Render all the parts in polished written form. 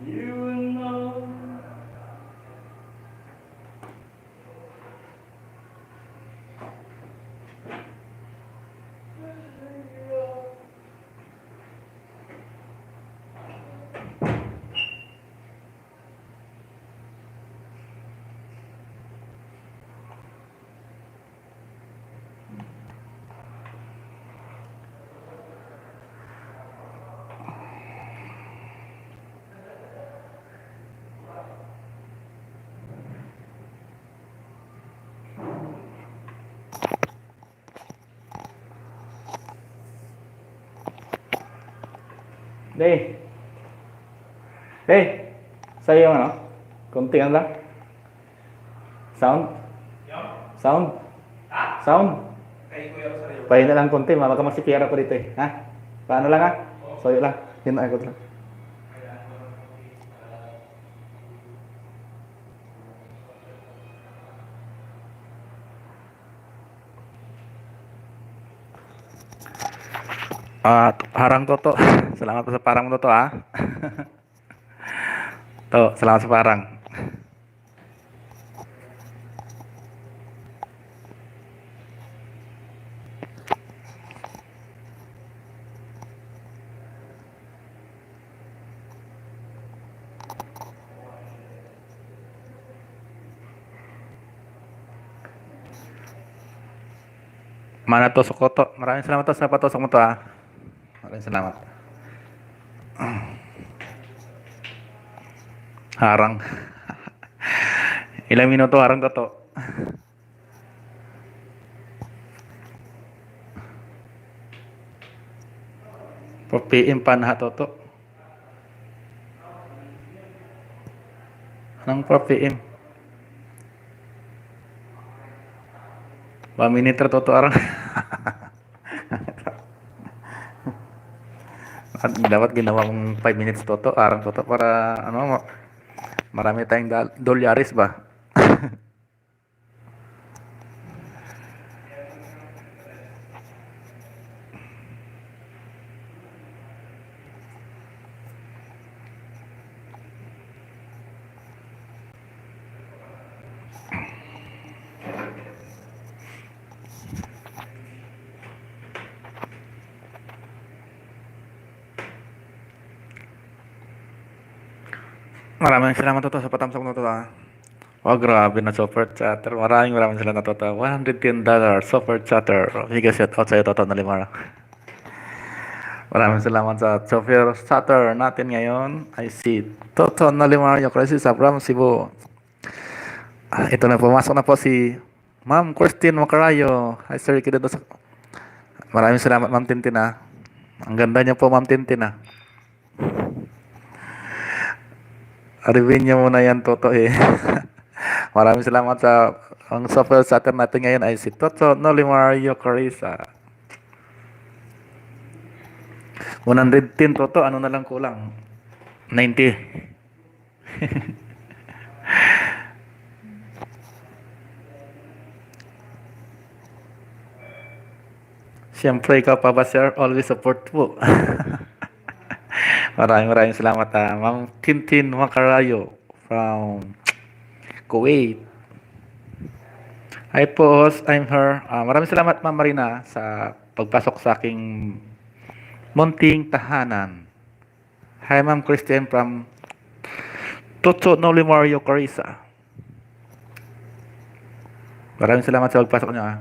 You know. Deh. Deh. Sa'yo yung ano? Kunti lang. Sound? Sound? Sound? Pahina lang konti, baka masikira ko dito eh. Ha? Paano lang ha? Soyo lang. Hina ko lang. Harang Toto. Salamat po sa parang mo Toto ha. To, salamat sa parang. Mana tusok ko to. Maraming salamat to sa patusok mo to ha. Maraming salamat. Harang. Ilang minuto harang to to. PM pa na to to. Anong PM? Ba minute to to arang. At dapat ginawang 5 minutes toto, arang toto para ano marami tayong dolyaris ba? Maraming salamat toto sa patamsak mo toto ah. Oh, grabe na super chatter. Maraming salamat toto. $110 super chatter. Higa shout out sa'yo toto na limara. Maraming salamat sa super chatter natin ngayon. I see Toto na limara yung crisis sa Bram Cebu. Ito na pumasok na po si Ma'am Christine Macarayo. Hi sir, kita sa... Maraming salamat Ma'am Tintin ah. Ang ganda niya po Ma'am Tintin ah. Arivin niya muna yan Toto eh. Maraming salamat sa ang software chatter natin ngayon ay si Toto Nolimario Carissa. 110 Toto, ano na lang kulang? 90. Siyempre, ikaw pa ba, sir? Always support po. maraming salamat, Ma'am Tintin Macarayo from Kuwait. Hi po, host. I'm her. Maraming salamat, Ma'am Marina, sa pagpasok sa aking munting tahanan. Hi, Ma'am Christian from Toto Nolimario Carissa. Maraming salamat sa pagpasok niyo, ah.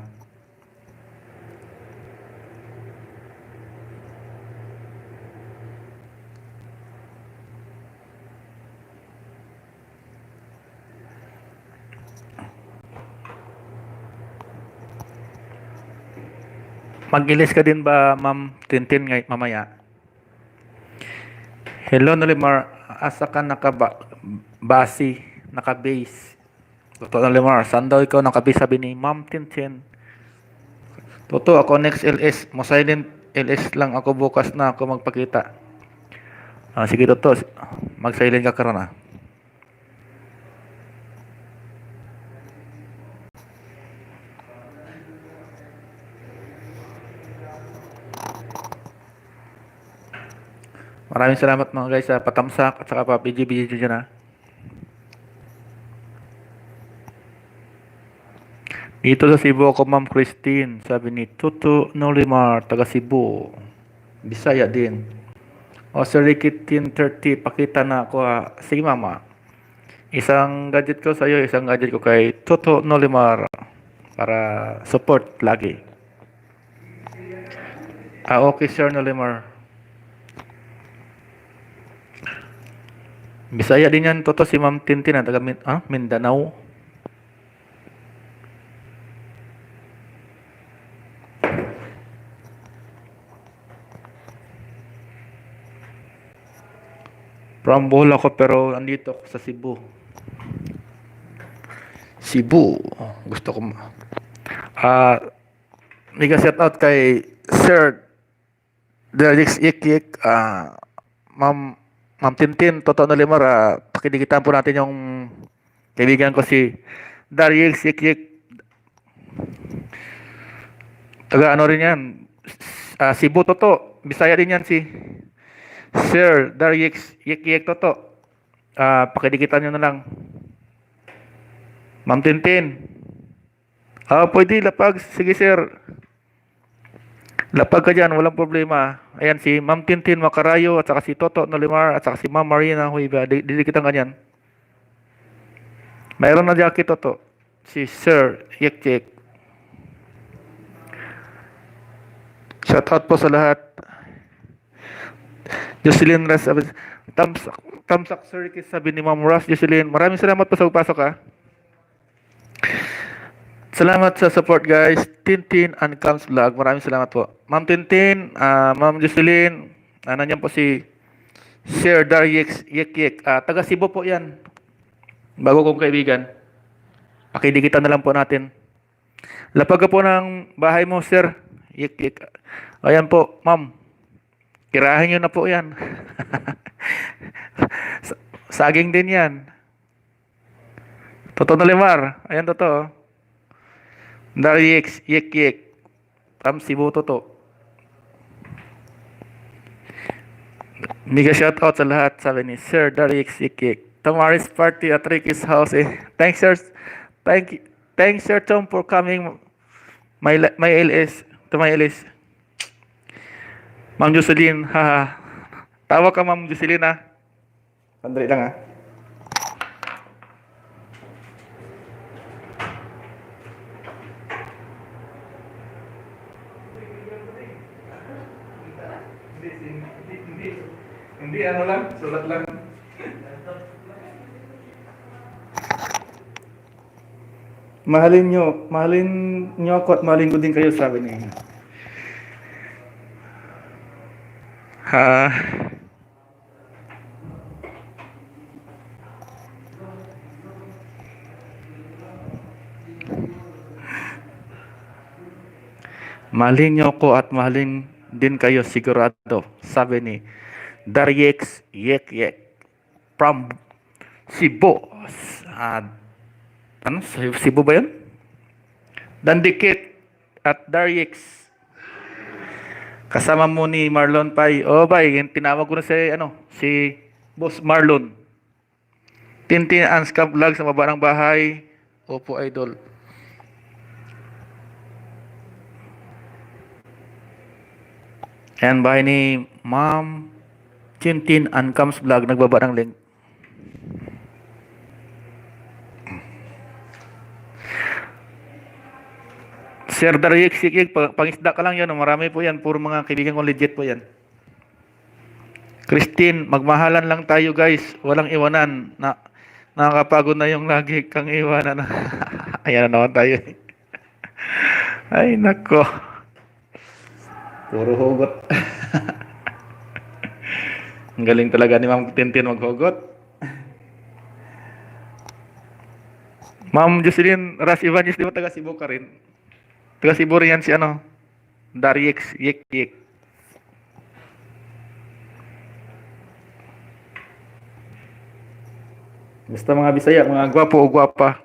Mag-ilis ka din ba, Ma'am Tintin, mamaya? Hello, Nolimar. Asa ka nakabasi, nakabase? Totoo, Nolimar. Saan daw ikaw nakabase, sabi ni Ma'am Tintin? Totoo, ako next LS. Mo silent LS lang ako bukas na ako magpakita. Sige, Totoo. Mag-silent ka karon ah. Maraming salamat mga guys sa patamsak at saka pa BG dyan ah. Dito sa Cebu ako, Ma'am Christine. Sabi ni Tuto Nolimar, taga Cebu. Bisaya din. O Sir Ricky 1030, pakita na ako ha. Sige mama. Isang gadget ko sa'yo, isang gadget ko kay Tuto Nolimar. Para support lagi. Okay Sir Nolimar. Bisaya din yan, Toto, si Ma'am Tintin na taga Mindanao. From Bohol ako pero andito ako sa Cebu. Cebu. Gusto ko mega shout out kay Sir Derix Yik Ma'am Tintin, Totoo Nolimar, pakidigitan po natin yung kaibigan ko si Darius Yik. Taga ano rin yan, Cebu, Toto. Bisaya din yan si Sir Darius Yik Toto. Pakidigitan nyo na lang. Ma'am Tintin. Pwede lapag. Sige sir. Lapag ka dyan, walang problema. Ayan si Ma'am Tintin Macarayo at saka si Toto Nolimar at saka si Ma'am Marina Huiba. Didikitan ka dyan. Mayroon na jacket, Toto. Si Sir Yik. Shout out po sa lahat. Jocelyn Ras, Tamsak Sir Ricky, sabi ni Ma'am Ras. Jocelyn, maraming salamat po sa pagpasok ha. Salamat sa support guys. Tintin and Cams Vlog. Maraming salamat po. Ma'am Tintin, Ma'am Jocelyn, nandiyan po si Sir Darius Yik. Taga Cebu po yan. Bago kong kaibigan. Pakidikitan na lang po natin. Lapag ka po ng bahay mo, Sir Yik. Ayan po, Ma'am. Kirahin nyo na po yan. Saging din yan. Totoo Nolimar. Ayan, totoo. Darius Yik. Cebu, Toto. Mega shout out sa lahat, sabi ni Sir Darius Yik. Tomorrow's party at Ricky's house Thanks sir. Thanks Sir Tom for coming my LS to my LS. Ma'am Jocelyn, haha. Tawa ka Ma'am Jocelyn ha. Sandali lang ha. Hindi ano lang, sulat lang. Mahalin nyo ako at mahalin ko din kayo, sabi niya. Mahalin nyo ako at mahalin din kayo sigurado, sabi ni Darius Yik from Cebu. Cebu ba yun? Dandikit at Darius. Kasama mo ni Marlon Pai. Bay, tinawag ko na si Boss Marlon. Tintin and Scam Vlog sa baba ng bahay. Opo, idol. Ayan, bahay ni Ma'am Tintin and Cams Vlog. Nagbaba ng link. Sir Darius Yik, pangisda ka lang yan. Marami po yan. Puro mga kaibigan ko legit po yan. Christine, magmahalan lang tayo guys. Walang iwanan. Nakakapagod na yung lagi kang iwanan. Ayan na naman tayo. Ay, nako. Puro hugot. Ang galing talaga ni Ma'am Tintin maghugot. Ma'am Jocelyn Ras Ibanez, di ba taga Cebu ka rin? Taga Cebu rin yan si ano? Dariex Yek Yek. Basta mga Bisaya, mga gwapo o gwapa.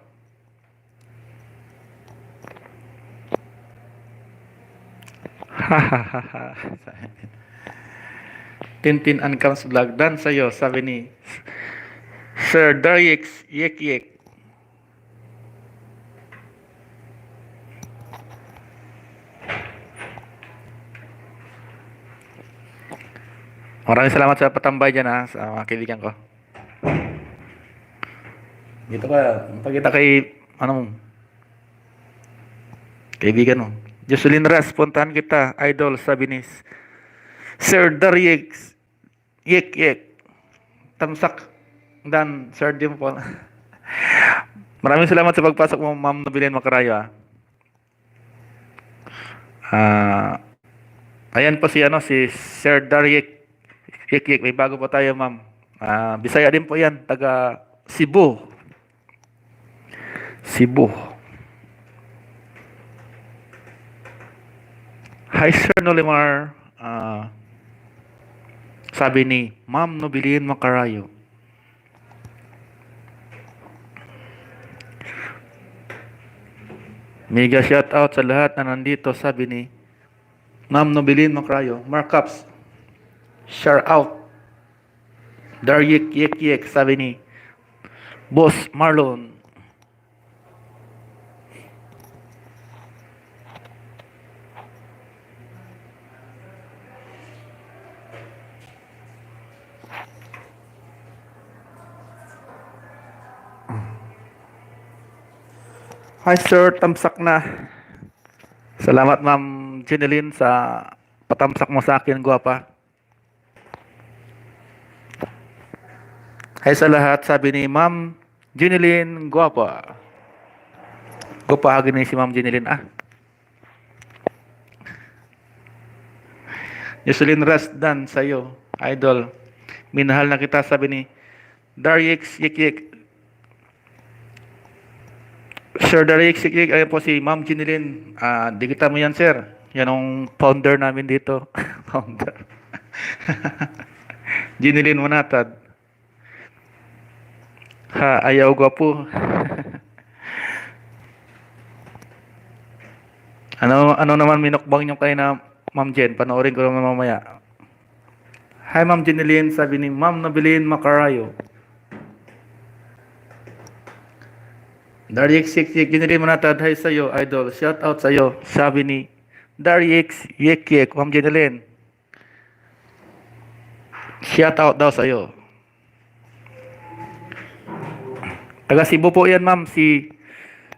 Hahaha. Tintin Uncams Vlog. Dan sa'yo, sabi ni Sir Dariex Yek Yek. Maraming salamat sa patambay dyan ha, sa mga kaibigan ko. Dito ka, pagkita kay, ano, kaibigan mo. Jocelyn Ras, puntahan kita, idol, sabi ni Sir Dariex Yek Yek. Tamsak, dan, Sir Dimple. Maraming salamat sa pagpasok mo, Ma'am Nobilin Macarayo ha. Ayan po si, ano, si Sir Dariex Yek Yek. May bago pa tayo, ma'am. Bisaya din po yan, taga Cebu. Cebu. Hi, Sir Nolimar. Sabi ni Ma'am Nobilin Macarayo. Mega shout out sa lahat na nandito, sabi ni Ma'am Nobilin Macarayo. Markups. Shout out. Daryek Yek Yek, sabi ni Boss Marlon. Hi sir, tamsak na. Salamat Ma'am Jeneline sa patamsak mo sa akin, gwapa. Hi sa lahat, sabi ni Ma'am Jeneline, gwapa. Gwapa agad ni si Ma'am Jeneline Jocelyn Ras, dan sa'yo, idol. Minahal na kita, sabi ni Dariex Yek Yek. Sir Dariex Yek Yek, ayan po si Ma'am Jeneline. Dikita mo yan, sir. Yan ang founder namin dito. Founder. Jeneline Manatad. Ha, ayaw gwapo. ano naman minukbang nyo kayo na Ma'am Jen? Panoorin ko naman mamaya. Hi Ma'am Jeneline, sabi ni Ma'am Nobilin Macarayo. Dariex Yek Yek, Jeneline Manatad, hi sa'yo, idol. Shout out sa'yo, sabi ni Dariex Yek Yek, Ma'am Jeneline. Shout out daw sa'yo. Taga Cebu po yan, ma'am, si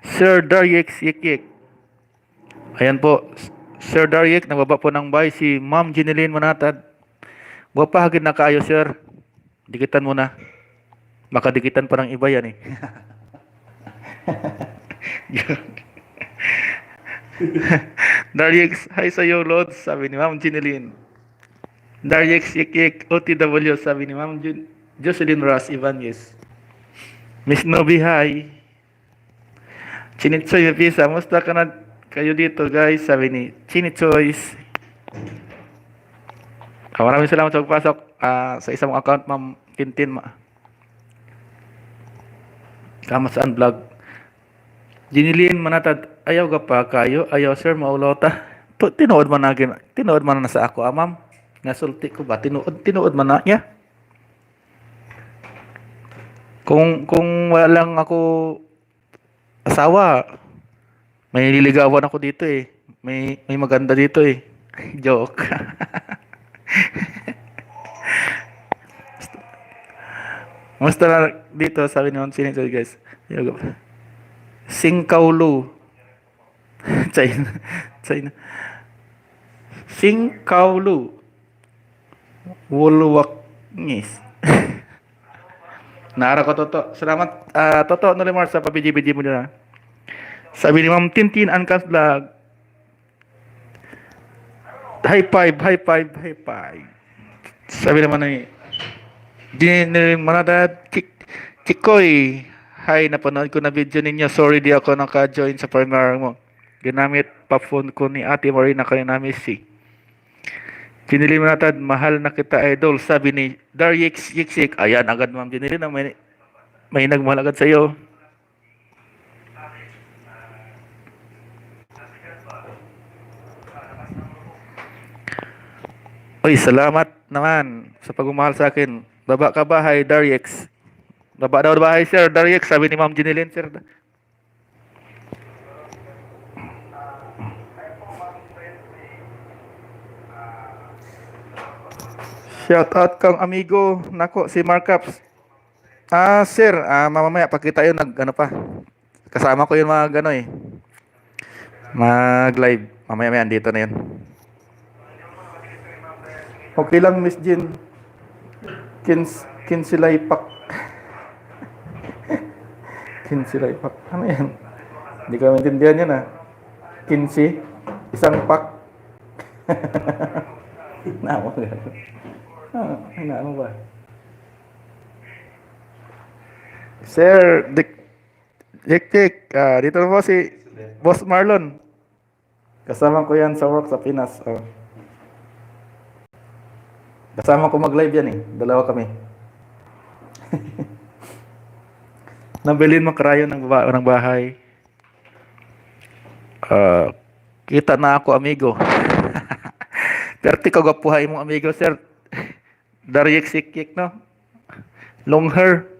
Sir Dariex Yek Yek. Ayan po, Sir Dariex, nababa po ng bay si Ma'am Jeneline Manatad. Wapahagin na kayo, sir. Dikitan mo na. Makadikitan pa ng iba yan eh. Dariex, hi sa'yo, Lord, sabi ni Ma'am Jeneline. Dariex Yek Yek, OTW, sabi ni Ma'am Jocelyn Ras Ibanez. Miss Nobi, hi. Chinitsoy Pisa, musta ka na kayo dito, guys? Sabi ni Chinitsoy. Maraming salamat sa pagpasok sa isang account, Ma'am Tintin. Kamasaan vlog. Jeneline Manatad, ayaw ka pa kayo? Ayaw, sir, maulota. Tinuod man na sa ako, ma'am. Nasulti ko ba? Tinuod man na niya. Kung walang ako asawa, may nililigawan ako dito eh. May maganda dito eh. Joke. Musta na dito, sabi ni Ma'am Sinito, guys. Singkaulu. China. Singkaulu. Wulwaknis. Naara ko, Toto. Salamat, Toto Nolimar, sa papiji-biji mo nila. Sabi ni Ma'am Tintin Uncams Vlog. High five, high five, high five. Sabi naman ni Jinil Manadad, Kikoy. Hi, napanood ko na video ninyo. Sorry di ako naka-join sa partner mo. Ginamit pa phone ko ni Ate Marina kayo namin si. Jinil Manadad, mahal na kita idol. Sabi ni Daryix Yiksik. Ayan, agad ma'am Jinil na may nagmahal agad sa'yo. Uy, salamat naman sa pagmamahal sa akin. Baba ka ba, hi, Daryix? Baba daw bahay, sir. Daryix, sabi ni Ma'am Jinilin, sir. Shout out kang amigo. Nako, si Markups. Sir, mamamaya pakita yun ano pa. Kasama ko yun mga mag-live. Mamaya andito na yun. Okay lang, Miss Jin. Kinsilay pak. Kinsilay pak. Ano yan? Hindi ko maintindihan yan Kinsi. Isang pak. Naamo ba? Naamo ba? Sir, Dik, dito na po si Boss Marlon. Kasama ko yan sa work sa Pinas. Kasama ko mag-live yan Dalawa kami. Nabilin mo karayon ng bahay. Kita na ako, amigo. Pero ti kagapuhay mong amigo, sir. Daryik sikik, no? Long hair.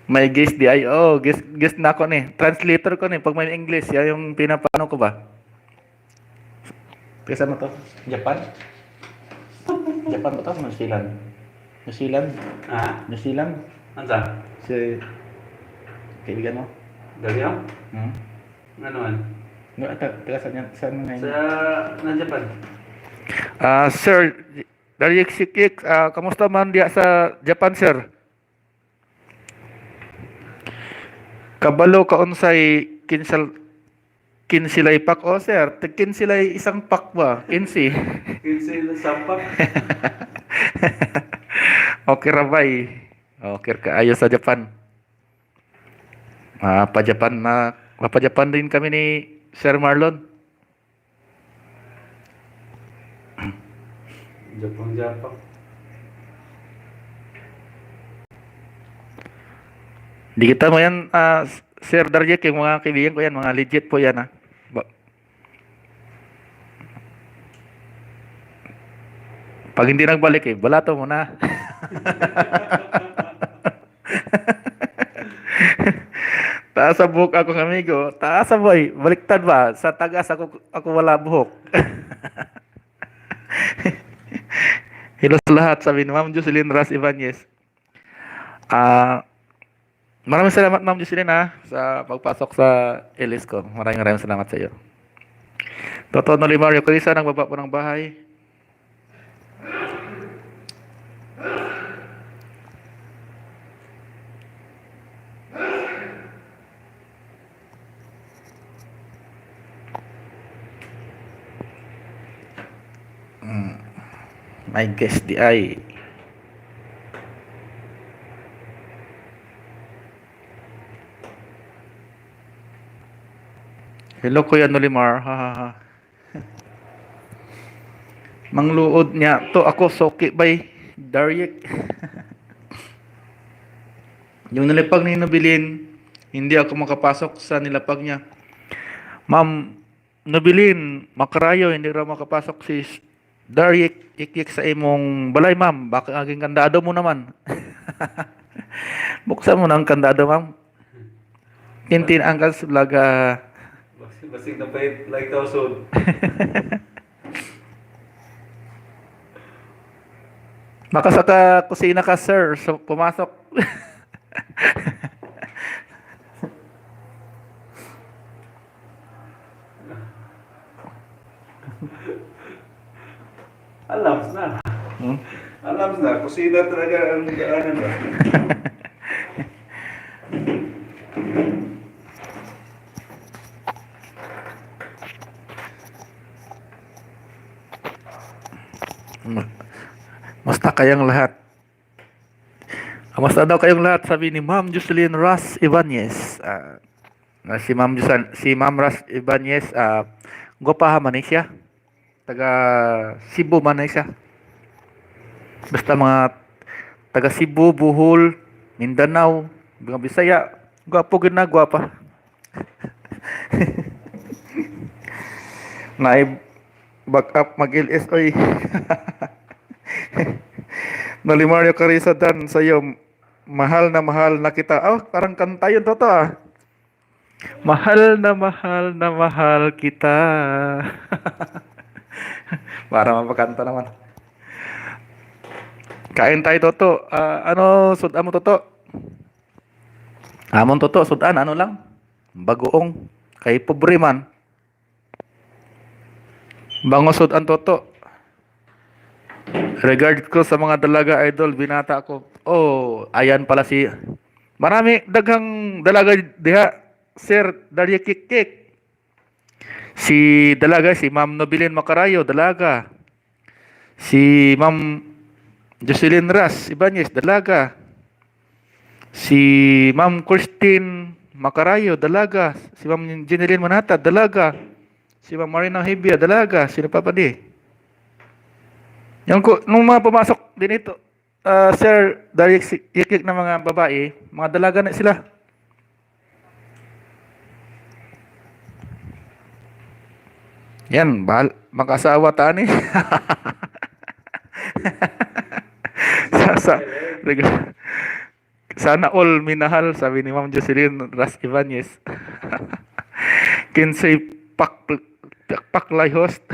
May guest di ay. Guest na ako Translator ko pag may English, yan yung pinapano ko ba? Kaya saan to? Japan? Japan ba to? New Zealand? New Zealand? New Zealand? Ansa? Si kaibigan mo? Dario? Ano man? Taga saan mo ngayon? Sa Japan. Sir, Daryik Sikik, kamusta man diya sa Japan, sir? Kabalo ka unsay kinsilay pak sir, kinsilay isang pak ba? Kinsi. Kinsilay sampak. Okay rabay. Okay ka ayos sa Japan. Pa-Japan din kami ni Sir Marlon. Japan. Di kita mo yan, Sir Daryik, yung mga kaibigan ko yan, mga legit po yan Pag hindi nagbalik balato mo na. Taas sa buhok ako ng amigo. Taas sa boy. Baliktad ba? Sa tagas ako wala buhok. Hello sa lahat. Sabi ni Ma'am Jocelyn Ras Ibanez. Maraming salamat Ma'am Jocelyn sa pagpasok sa Elis ko. Maraming salamat sa iyo. Totoo no Limario Carissa nagbaba po ng bahay. My guest di ay. Hello Kuya Nolimar. Ha. Mangluod niya to ako soki bay Daryik. Yung nilapag ni Nobilin, hindi ako makapasok sa nilapag niya. Ma'am Nobilin, makarayo hindi raw makapasok si Daryik ikik sa imong balay ma'am. Baka aging kandado mo naman. Buksan mo ng kandado ma'am. Tintin ang kasulaga. Basig na pahit like tawsod. Makasaka kusina ka sir. So, pumasok. Alams na. Alams na. Kusina talaga ang daanan ba? kayong lahat? Kamusta daw kayong lahat? Sabi ni Ma'am Jocelyn Ras Ibanez. Si Ma'am Ras Ibanez, Gopa man siya. Taga Cebu man siya. Basta mga taga Cebu, Bohol, Mindanao, mga Bisaya, gwapo gid na gwapa. Naib back up mag-LS oy. Nolimario Carissa Dan sa'yo, mahal na kita. Oh, parang kanta yun toto ah. Mahal na mahal kita. Para mapakanta naman. Kain tayo toto. Ano, sudan mo toto? Amon toto, sudan, ano lang? Bagoong. Kay pobre man. Bango sudan toto. Regard ko sa mga dalaga idol, binata ko. Oh, ayan pala si... Marami daghang dalaga diha. Sir, Daria Kik. Si dalaga, si Ma'am Nobilin Macarayo, dalaga. Si Ma'am Jocelyn Ras Ibanez, dalaga. Si Ma'am Christine Macarayo, dalaga. Si Ma'am Jeneline Manata, dalaga. Si Ma'am Marina Hibia, dalaga. Sino pa pa di? Nung mga pumasok din ito, Sir, dahil ikik na mga babae, mga dalaga na sila. Yan, mag-asawa tani. Sana all minahal, sabi ni Ma'am Jocelyn Ras Ibanez. Kinsay paklay host.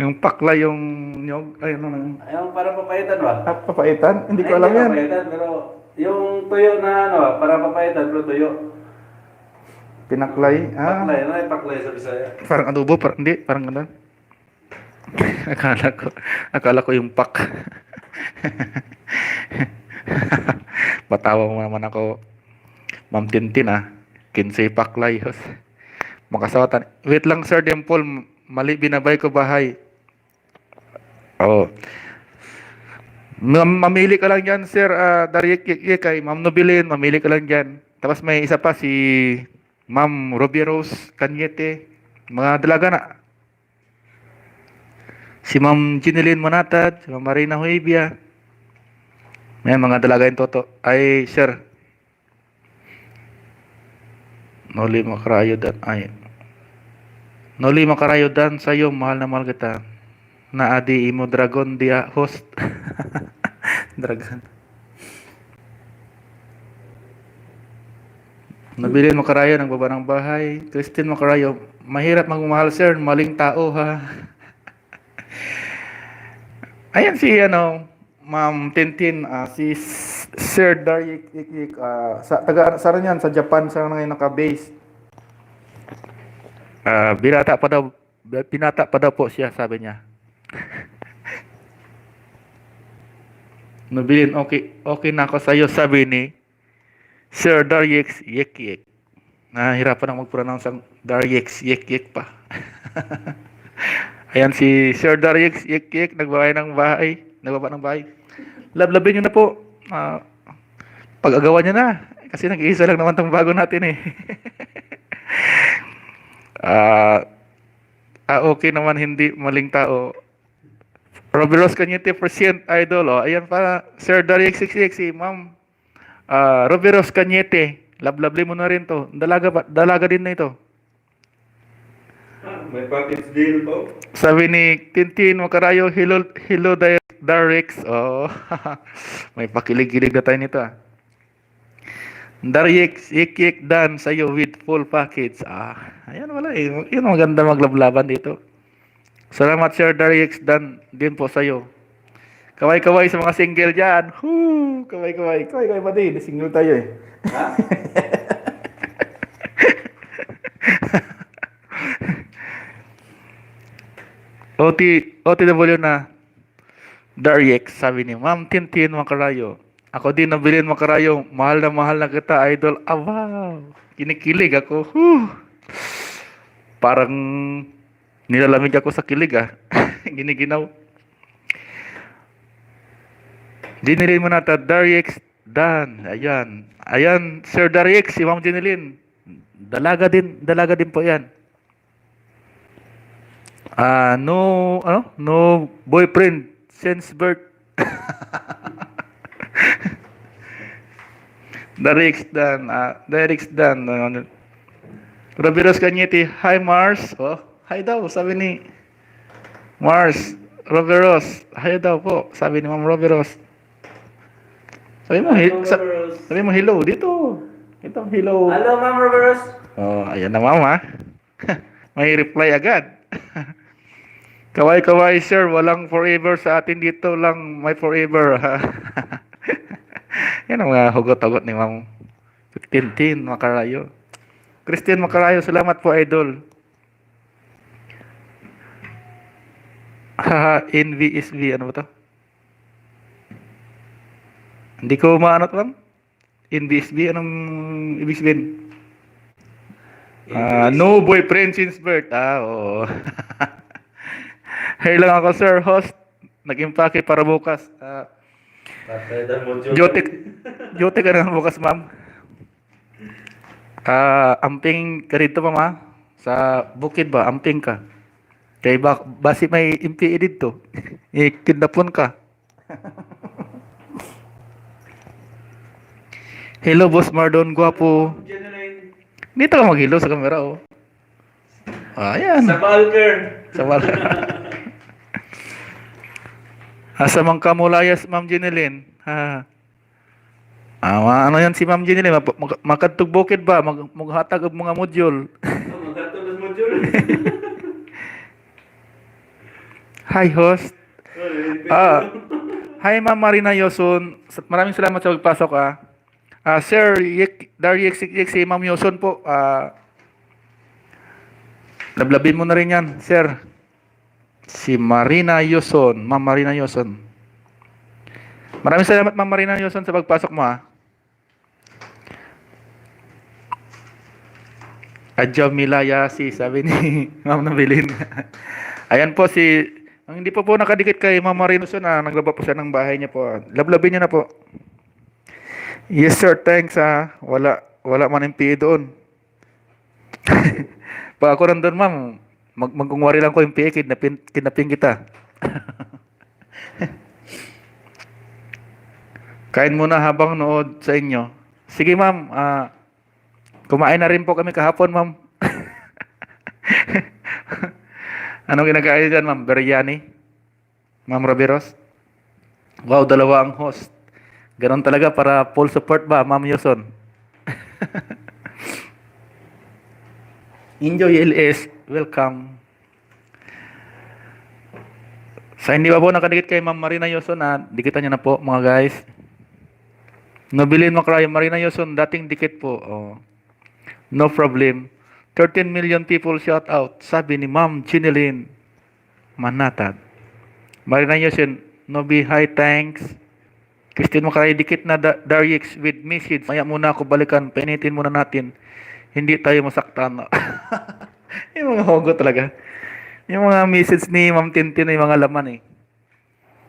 Yung pakla yung nyog, ay ano nang... Ayun, para papaitan ba? Papaitan? Hindi ko alam yan. Papaitan, pero yung tuyo na ano, para papaitan, pero tuyo. Pinaklay? Paklay, ano yung paklay sa Bisaya? Parang adobo, hindi, parang ganun. Akala ko yung pak. Patawa mo naman ako, Ma'am Tintin Kinsay paklay. Makasawatan. Wait lang Sir Dimple, mali binabay ko bahay. Oh. Mamili ka lang dyan, Sir Daryek kay Ma'am Nobilin, mamili ka lang dyan. Tapos may isa pa si Ma'am Ruby Rose Cañete, mga dalaga na. Si Ma'am Jeneline Manatad, si Ma'am Marina Huibia. May mga dalaga yung toto. Ay, Sir. Noli Macarayo Dan. Ay. Noli Macarayo Dan sa'yo, mahal na mahal kita. Na adi imo dragon dia host. Dragon. Nobilin Macarayo ng baba ng bahay. Christine Macarayo, mahirap magmahal sir, maling tao ha. Ayan si Ma'am Tintin, si Sir Daryek sa taga saan yan sa Japan sa ngayon naka-base. Binata pa daw po siya, sabi niya. Nobilin, okay na ako sa iyo, sabi ni Sir Daryek Yek. Nahirapan ako mag-pronounce ang Daryek Yek pa. Ayan si Sir Daryek Yek, nagbaba ng bahay. Lablabin niyo na po. Pag-agawan niyo na. Kasi nag-iisa lang naman tong bago natin eh. Okay naman, hindi maling tao. Robiros Cañete % idol. Ayan pa, Sir Daryek Yek, si Ma'am Robiros Cañete. Lablabli mo na rin to. Dalaga din na ito. May package deal po. Sabi ni Tintin Macarayo, hello Daryek. Oh, may pakilig-kilig na tayo nito Daryek Yek Dan sa'yo with full package. Ayan wala eh. Yun maganda maglablaban dito. Salamat Sir Daryek Dan din po sa'yo. Kaway-kaway sa mga single dyan. Kaway-kaway. Kaway-kaway ba din? Single tayo eh. Ha? OTW na Daryek, sabi ni Ma'am Tintin Macarayo. Ako din Nobilin Macarayo, mahal na kita, idol. Wow! Kinikilig ako. Parang nilalamig ako sa kilig Giniginaw. Jeneline Manata, Dariex Dan. Ayan. Ayan, Sir Dariex, si Ma'am Jeneline. Dalaga din po yan. No boyfriend since birth. Dariex Dan. Robiros Cañete, hi Mars. Oh, hi daw, sabi ni Mars. Roberos, hi daw po, sabi ni Ma'am Roberos. Sabi mo hello dito. Ito, hello. Hello, Ma'am Roberts. Oh, ayan na Ma'am ha. May reply agad. Kaway, sir, walang forever sa atin dito lang, may forever. Yan ang mga hugot-hugot ni Ma'am Tintin Macarayo. Christian Macarayo, salamat po, idol. Haha, NVSV, ano ba to? Hindi ko maano to, ma'am. NVSV, anong ibig sabihin? No boyfriend since birth. Oo. Here lang ako, sir, host. Nag-impake para bukas. Jote ka na bukas, ma'am. Amping ka rito, ma'am, ha? Sa bukid ba? Amping ka. Kaya basi may MPA dito. Kidnapon ka. Hello, Boss Mardon, gwapo. Dito ka maghilo sa camera, oh. Ayan. Sa Balker. Sa wala. Asa mang kamulayas, Ma'am Jeneline? Ha. Ano yan si Ma'am Jeneline? Makadtog bukid ba? Maghatag og mga module. Magkatulad mo, Jul. Hi, host. Hi, Ma'am Marina Yoson. Maraming salamat sa pagpasok, Sir Dariex, si Ma'am Yoson po. Lablabin mo na rin yan, sir. Si Marina Yoson. Ma'am Marina Yoson. Maraming salamat, Ma'am Marina Yoson, sa pagpasok mo, Adjaw Milaya, sabi ni Ma'am Nabilin. Ayan po ang hindi po nakadikit kay Ma'am Marina Yoson, naglaba po siya ng bahay niya po. Lablabin niya na po. Yes, sir, thanks, Wala man yung PA doon. Pag ako nandun, ma'am, magkungwari lang ko yung PA, kidnapin kita. Kain muna habang nood sa inyo. Sige, ma'am, kumain na rin po kami kahapon, ma'am. Anong ginagawa dyan, ma'am? Biryani? Ma'am Roberos? Wow, dalawa ang host. Ganon talaga para full support ba, Ma'am Yoson? Enjoy LS. Welcome. Sa hindi pa po nakadikit kay Ma'am Marina Yoson, dikitan niyo na po, mga guys. Nobilin Macrayo, Marina Yoson, dating dikit po. Oh. No problem. 13 million people shout out, sabi ni Ma'am Jeneline Manatad. Marina Yoson, Nobi, hi, thanks. Christian Macrayo, dikit na Dariex with message. Maya muna ako balikan, painitin muna natin. Hindi tayo masaktan. Yung mga hugot talaga. Yung mga message ni Ma'am Tintin, yung mga laman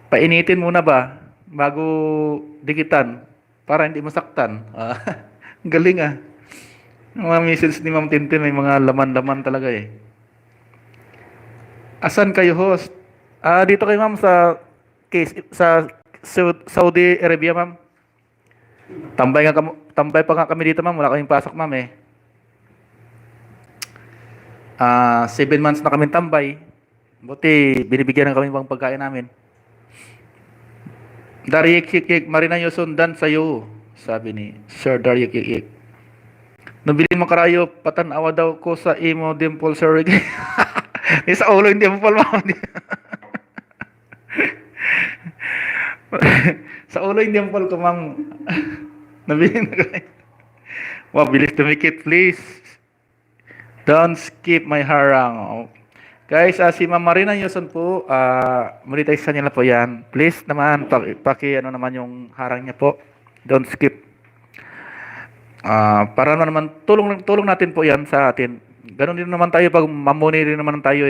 Painitin muna ba bago dikitan para hindi masaktan. Galing Yung mga message ni Ma'am Tintin, may mga laman-laman talaga Asan kayo, host? Dito kayo, ma'am, sa Saudi Arabia, ma'am. Tambay pa nga kami dito, ma'am. Wala kaming pasok, ma'am 7 months na kami tambay. Buti, binibigyan na kami pang pagkain namin. Dariyek Marina Yoson, dan sa'yo, sabi ni Sir Dariyek. Nabilin Macarayo, patanawa daw ko sa imo dimple, sir. Sa ulo yung dimple, ma'am. Sa ulo yung dimple ko, ma'am. Nabilin Macarayo. Wow, bilis tumikit, please. Don't skip my harang. Guys, si Ma'am Marina Yoson po, monetize niya na po yan. Please naman, ano naman yung harang niya po. Don't skip. Para naman, tulong natin po yan sa atin. Ganon din naman tayo pag mamuni rin naman tayo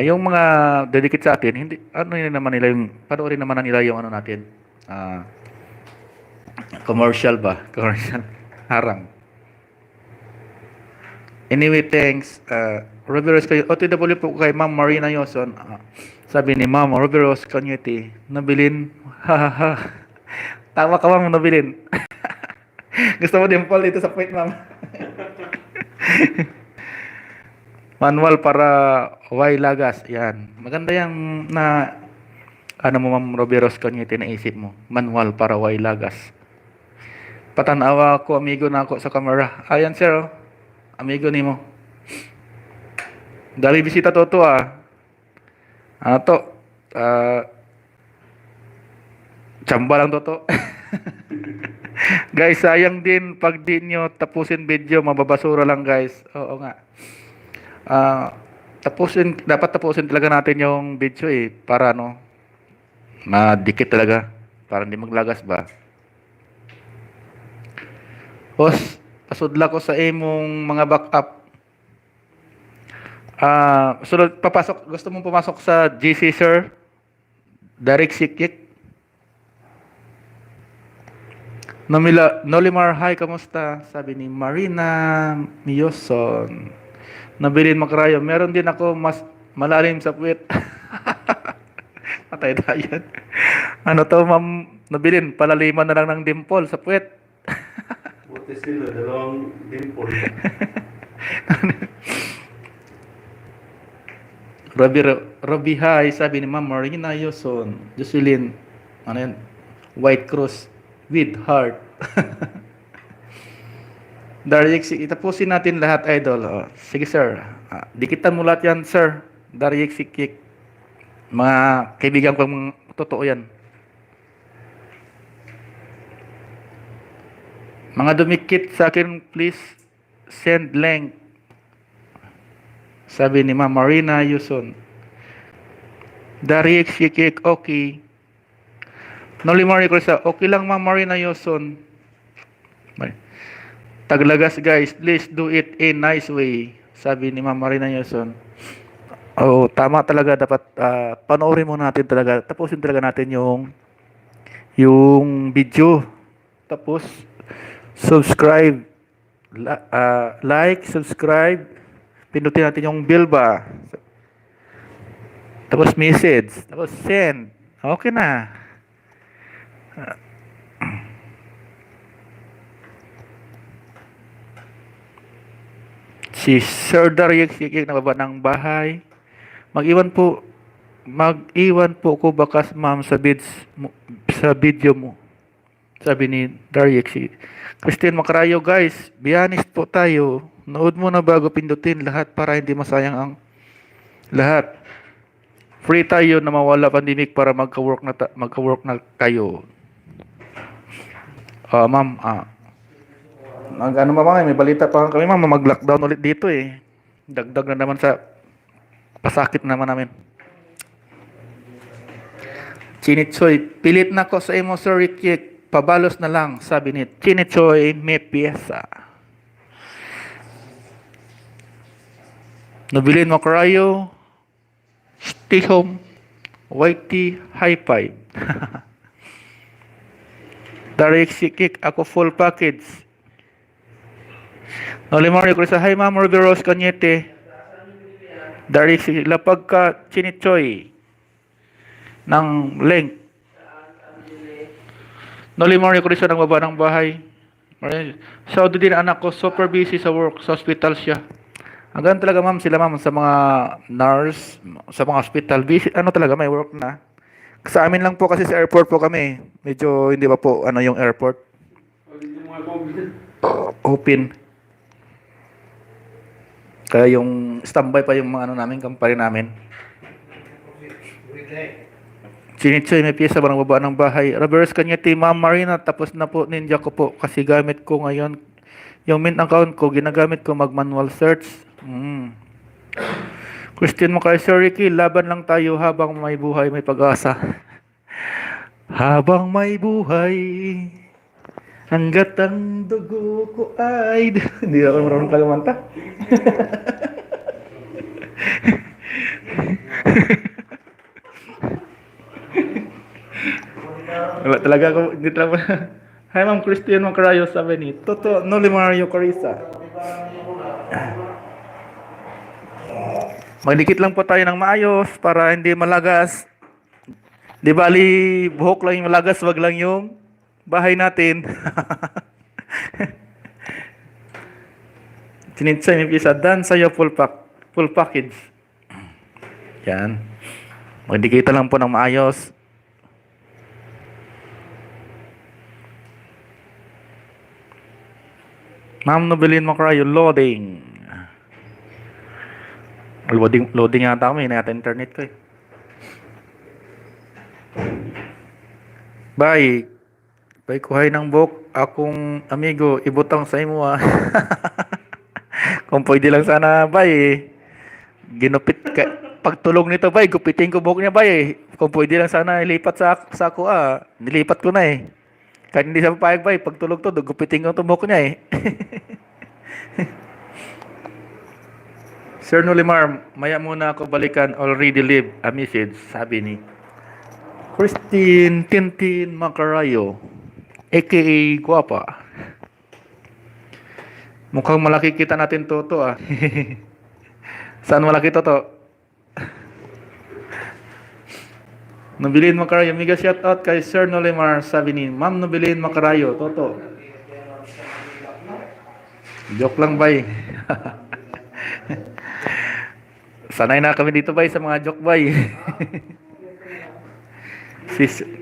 Yung mga dedicate sa atin, hindi, ano yun naman nila yung, panoorin naman nila yung ano natin, ah, commercial ba? Commercial. Harang. Anyway, thanks. Roberos kayo. OTW po kay Ma'am Marina Yoson. Sabi ni Ma'am Roberos Kanyete, nabilin. Hahaha. Tawa ka ma'am, nabilin. Gusto mo dimple dito sa point, ma'am. Manual para Y Lagas. Yan. Maganda yung na ano mo Ma'am Roberos Kanyete naisip mo. Manual para Y Lagas. Patanawa ko, amigo na ako sa camera. Ayan sir, oh. Amigo ni mo. Dali bisita to ah. Ano to? Tsamba lang to. Guys, sayang din pag di nyo tapusin video, mababasura lang guys. Oo nga. Dapat tapusin talaga natin yung video eh. Para ano, madikit talaga. Para hindi maglagas ba. Boss, pasudla ko sa imong mga backup. Sunod, papasok, gusto mong pumasok sa GC, sir? Direct Sikik? Nolimar, hi, kamusta? Sabi ni Marina Miyoson. Nabilin Makrayo, meron din ako mas malalim sa puwet. Patay tayo. Ano to, ma'am? Nabilin, palaliman na lang ng dimple sa puwet. Buti sila, dalawang dimple. Robbie, hi, sabi ni Ma'am Marina Yoson. Jocelyn, ano yan? White Cross with heart. Daryek, itapusin natin lahat, idol. Sige, sir. Dikitan mo lahat yan, sir. Daryek, Sikik. Mga kaibigan kong totoo yan. Mga dumikit sa akin, please send link. Sabi ni Ma'am Marina Yuson. Daryek, Sikik, okay. Nolimar Nicolasa, okay lang Ma'am Marina Yuson. Taglagas guys, please do it in nice way. Sabi ni Ma'am Marina Yuson. Oh, tama talaga, dapat panoorin mo natin talaga. Tapusin talaga natin yung video. Tapos subscribe, like, subscribe, pindutin natin yung bell ba. Tapos message, tapos send. Okay na. Si Sir Daryek Sikik na baba ng bahay. Mag-iwan po ko bakas ma'am sa video mo. Sabi ni Daryek Sikik. Christine Macarayo, guys, be honest po tayo. Nood mo na bago pindutin lahat para hindi masayang ang lahat. Free tayo na mawala pandemic para magka-work na kayo. Ma'am, ano ba may balita pa kami ma'am, mag-lockdown ulit dito eh. Dagdag na naman sa pasakit naman namin. Chinitsoy, pilit na ko sa imo Sir Ricky, pabalos na lang, sabi ni Chinitsoy, may piyesa. Nabilin Macarayo, stay home, YT, high five. Daryek Sikik, ako full package. Nolimar Nicolasa, hi Ma'am Roberos Kanyete. Daryek Sikik, lapag ka Chinitsoy ng link. Nolimar Nicolasa, nang baba ng bahay. Saudi din anak ko, super busy sa work, sa hospital siya. Hanggang talaga ma'am sila ma'am sa mga nurse, sa mga hospital, busy, ano talaga may work na. Sa amin lang po kasi sa airport po kami. Medyo hindi ba po ano yung airport? Open. Kaya yung standby pa yung mga ano namin, company namin. Chinitsoy, may piyesa ba ng baba ng bahay? Roberts Kanyete, Ma'am Marina, tapos na po ninja ko po kasi gamit ko ngayon. Yung mint account ko, ginagamit ko mag-manual search. Christian mo kay Sir Ricky, laban lang tayo habang may buhay, may pag-asa. Habang may buhay, hanggat ang dugo ko ay... Hindi ako marunong tagamanta. Wala talaga ako, hindi talaga. Hi, Ma'am Christine Macarayo, sabi ni Toto Nolimario Carissa. Magdikit lang po tayo ng maayos para hindi malagas. Di bali, buhok lang yung malagas, wag lang yung bahay natin. Sinitsay may pisa, dan sa'yo full package. Yan. Magdikita lang po ng maayos. Ma'am Nobeline Macarayo, loading. Loading yata kami, nata internet ko eh. Bye. Bye kuhay ng book. Akong amigo, ibutang sa imo ah. Kung pwede lang sana, bye eh. Ginupit ka. Pagtulog nito, bye, gupitin ko buhok niya, bye eh. Kung pwede lang sana, ilipat sa ako ah. Nilipat ko na eh. Kahit hindi sa papayag, bye, pagtulog to, gupitin ko itong buhok niya eh. Sir Nolimar, maya muna ako balikan, already leave a message, sabi ni Christine Tintin Macarayo, aka Guapa. Mukhang malaki kita natin to ah. Saan malaki to? Nobeline Macarayo, mega shout out kay Sir Nolimar, sabi ni Ma'am Nobeline Macarayo, Toto. Joke lang, bay. Sanay na kami dito, bay, sa mga joke, bay.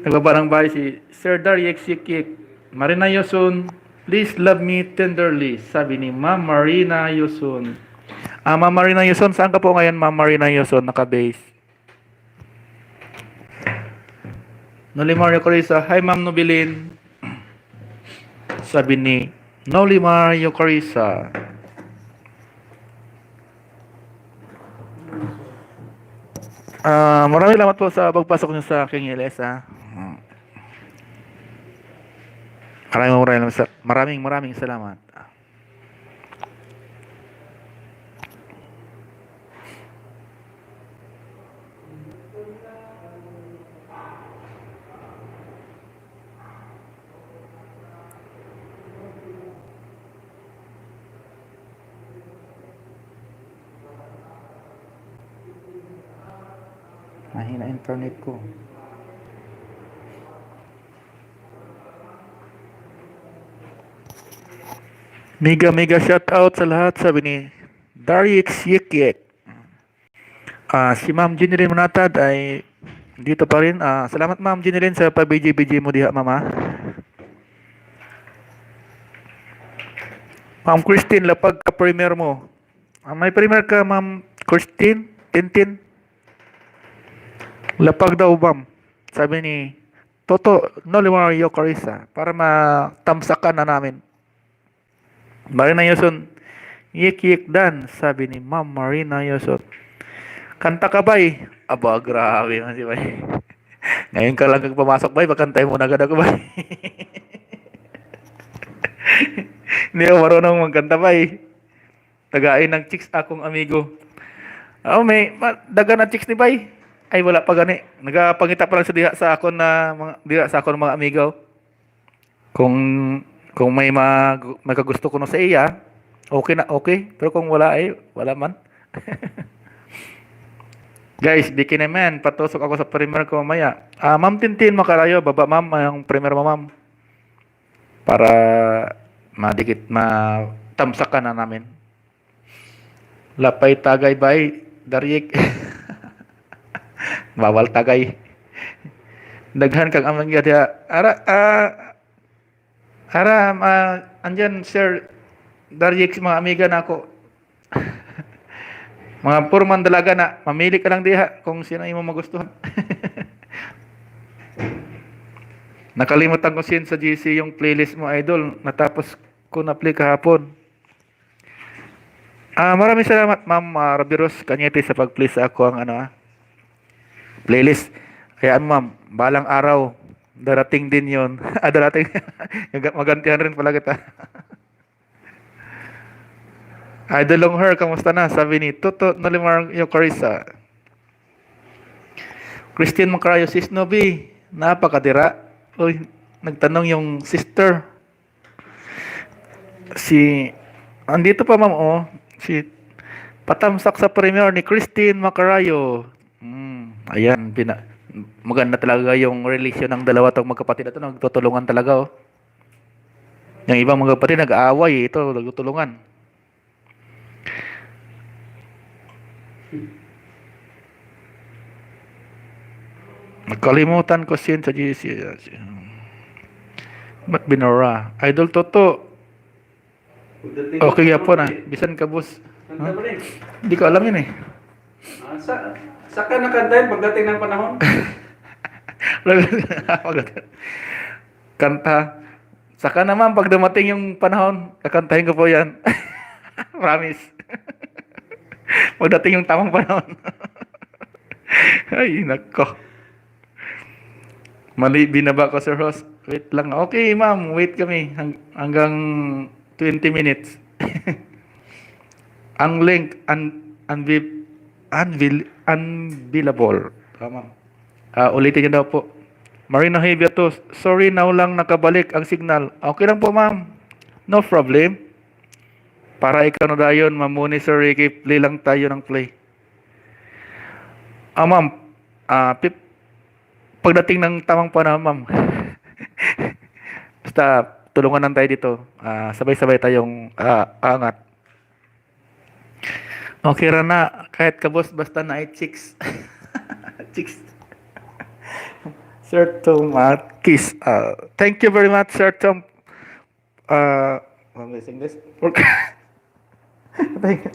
Nagbaba ng bay si Sir Daryek Sikik. Marina Yosun, please love me tenderly, sabi ni Ma'am Marina Yosun. Ma'am Marina Yosun, saan ka po ngayon, Ma'am Marina Yosun, naka-base? Nolimario Carissa, hi Ma'am Nobeline. Sabi ni Nolimario Carissa. Maraming salamat po sa pagpasok niyo sa aking LS ha. Maraming salamat. Mahina internet ko. Mega shout out sa lahat, sabi ni Daryek Siekek. Si Ma'am Jeneline Manatad ay dito pa rin. Salamat Ma'am Jeneline sa pag-BJ mo diha, Mama. Ma'am Christine, lapag ka premier mo. May premier ka, Ma'am Christine? Tintin? Lapag daw, Ma'am. Sabi ni Toto Nolimario Carissa para matamsakan na namin. Marina Yoson, yik dan, sabi ni Ma'am Marina Yoson. Kanta ka bay? Aba, grabe man si bay. Ngayon ka lang pumasok bay, bakantay mo na agad ako bay. Hindi ako marunong magkanta bay. Tagain ng chicks akong amigo. May daga na chicks ni bay. Ay wala pa gani. Nagapangita pa lang sa akon na mga amigo. Kung may kagusto ko no sa iya, okay na okay. Pero kung wala ay wala man. Guys, di naman patusok ako sa premier ko mamaya. Ma'am Tintin Macarayo, baba ma'am ang premier mo ma'am. Para tamsakan na namin. Lapay tagay bay, Daryek. Bawal tagay. Daghan kang amang gada. Andyan Sir Daryek, mga amiga na ako. Mga purman dalaga na, mamili ka lang diha kung sino imo magustuhan. Nakalimutan ko sin sa GC yung playlist mo, idol. Natapos ko na play kahapon. Maraming salamat, Ma'am Rabiros Cañete sa pag-play sa ako ang playlist. Kaya Ma'am, balang araw, darating din yon. Darating. Magantihan rin pala kita. Idol Long Her, kamusta na? Sabi ni Toto Nolimario Carissa. Christine Macrayo, sis Nobi, napakadira. Uy, nagtanong yung sister. Andito pa ma'am, oh. Patamsak sa premiere ni Christine Macarayo. Ayan, maganda talaga yung relasyon ng dalawa tong magkapatid na to, nagtutulungan talaga, oh. Yung ibang magkapatid nag-aaway, ito nagtutulungan. Nakalimutan ko sin sa GC. Ba't binura? Idol Toto. Okay ya po na. Bisan ka, boss. Kanta mo rin. Hindi ko alam yun eh. Saka nakantahin pagdating ng panahon. Kanta. Saka naman pag dumating yung panahon, kakantahin ko po yan. Promise. Pagdating yung tamang panahon. Ay, nako. Mali, binaba ko, Sir Ross. Wait lang. Okay, ma'am. Wait kami. Hanggang 20 minutes. Ang link, unbillable. Tama. Ulitin niyo daw po. Marino Hebiato, sorry, now lang nakabalik ang signal. Okay lang po, ma'am. No problem. Para ikaw na dayon, mamuni, Sir Ricky, play lang tayo ng play. Ma'am, pagdating ng tamang panahon, ma'am. Basta, tulungan lang tayo dito. Sabay-sabay tayong angat. Okay na, kahit kabos, basta na ay chicks. Chicks. Sir Tom, kiss. Thank you very much, Sir Tom. I'm missing this. Thank you.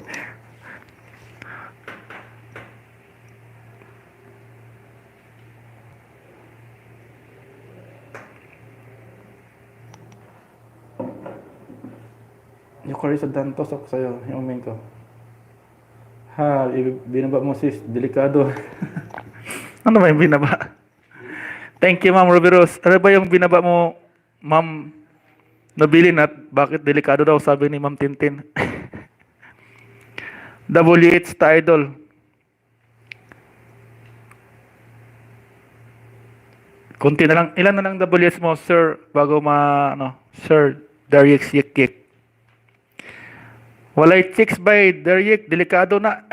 Yung Carissa Dantos ako sa'yo, yung umin ko. Binaba mo sis, delikado. Ano ba yung binaba? Thank you, Ma'am Ruby Rose. Ano ba yung binaba mo, Ma'am Nabilin, at bakit delikado daw, sabi ni Ma'am Tintin? WH ta idol. Kunti na lang. Ilan na lang WH mo, sir, bago Sir Darius Yik. Walay chicks by Darius, delikado na.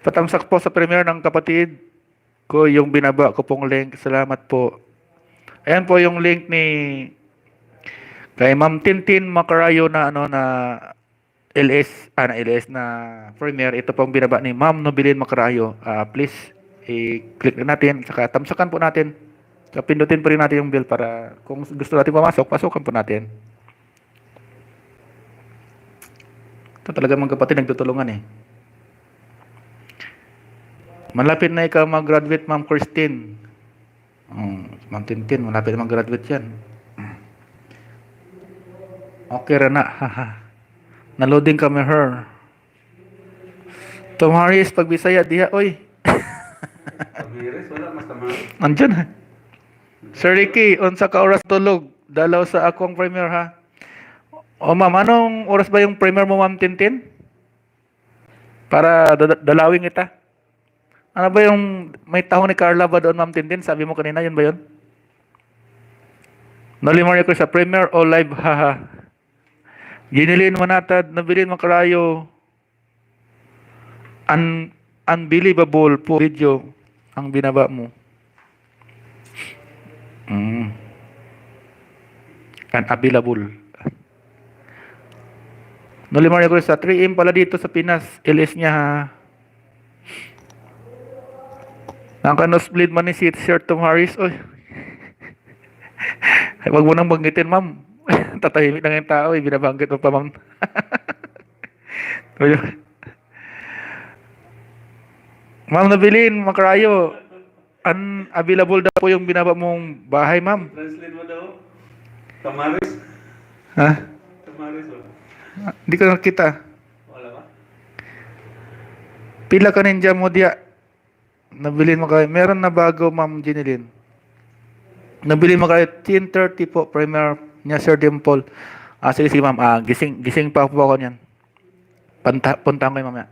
Patamsak po sa premiere ng kapatid ko yung binaba ko pong link. Salamat po. Ayan po yung link ni kay Ma'am Tintin Macarayo na na LS na premiere. Ito pong binaba ni Ma'am Nobilin Macarayo. Please i-click na natin, saka tamsakan po natin. Saka pindutin pa rin natin yung bell para kung gusto natin pumasok, pasukan po natin. Ito talaga mga kapatid nagtutulungan eh. Malapit na ikaw mag-graduate, Ma'am Christine. Ma'am Tintin, malapit na mag-graduate yan. Okay ra na. Naloading kami her. Tom Harris, pag Bisaya, diha, oy. Pag-iris, wala mas tamang. Andyan ha. Sir Ricky, unsa ka oras tulog? Dalaw sa akong premiere ha. O ma'am, anong oras ba yung premiere mo, Ma'am Tintin? Para dalawin kita. Ano ba yung may tahong ni Carla ba doon, Ma'am Tintin? Sabi mo kanina, yun ba yun? Nalimar ko sa premiere o live, haha. Ginilin manatad, nabilin Macarayo. Unbelievable po video ang binaba mo. Unavailable. Nalimar ko sa 3M pala dito sa Pinas. LS niya ha. Naka-nosebleed man ni Sir Tom Harris. Oy. Ay, wag mo nang banggitin, ma'am. Tatahimik lang yung tao, binabanggit mo pa, ma'am. Ma'am Nabilin Macarayo, unavailable daw po yung binaba mong bahay, ma'am. Translate mo daw. Tamaris? Ha? Tamaris wala. Hindi ko nakita. Wala ba? Pila ka ninja mo diya. Nabilin mo kayo. Meron na bago, Ma'am Ginilin. Nabilin mo kayo. 10:30 po, premiere niya, Sir Dimple. Sige, ma'am. Gising pa po ako niyan. Punta ko yung mamaya.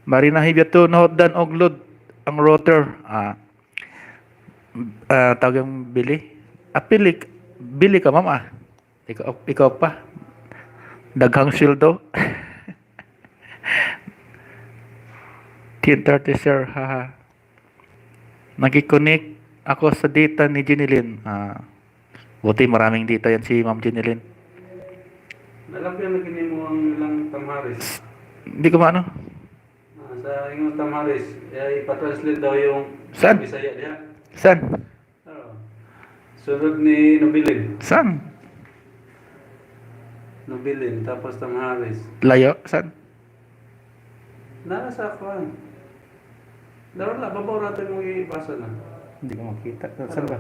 Marina Hibiato, Nohod Dan Oglod. ang router. Tawag yung bili. Bili ka, ma'am, ah. Ikaw pa. Daghang sweldo. 10:30, sir. Haha. Nagkikonik ako sa data ni Jeneline. Buti maraming data yan si Ma'am Jeneline. Nalagyan na kini mo ang ilang tamaris. Hindi ko maano. Sa ingon tamaris, ipatranslate daw yung Saan? Bisaya diha. San? Sunod ni Nobilin. San? Nobilin, tapos tamaris. Layo? San? Nasa kwan. Daw na, babaw natin mong ibasa na. Hindi ko makita. Saan ba?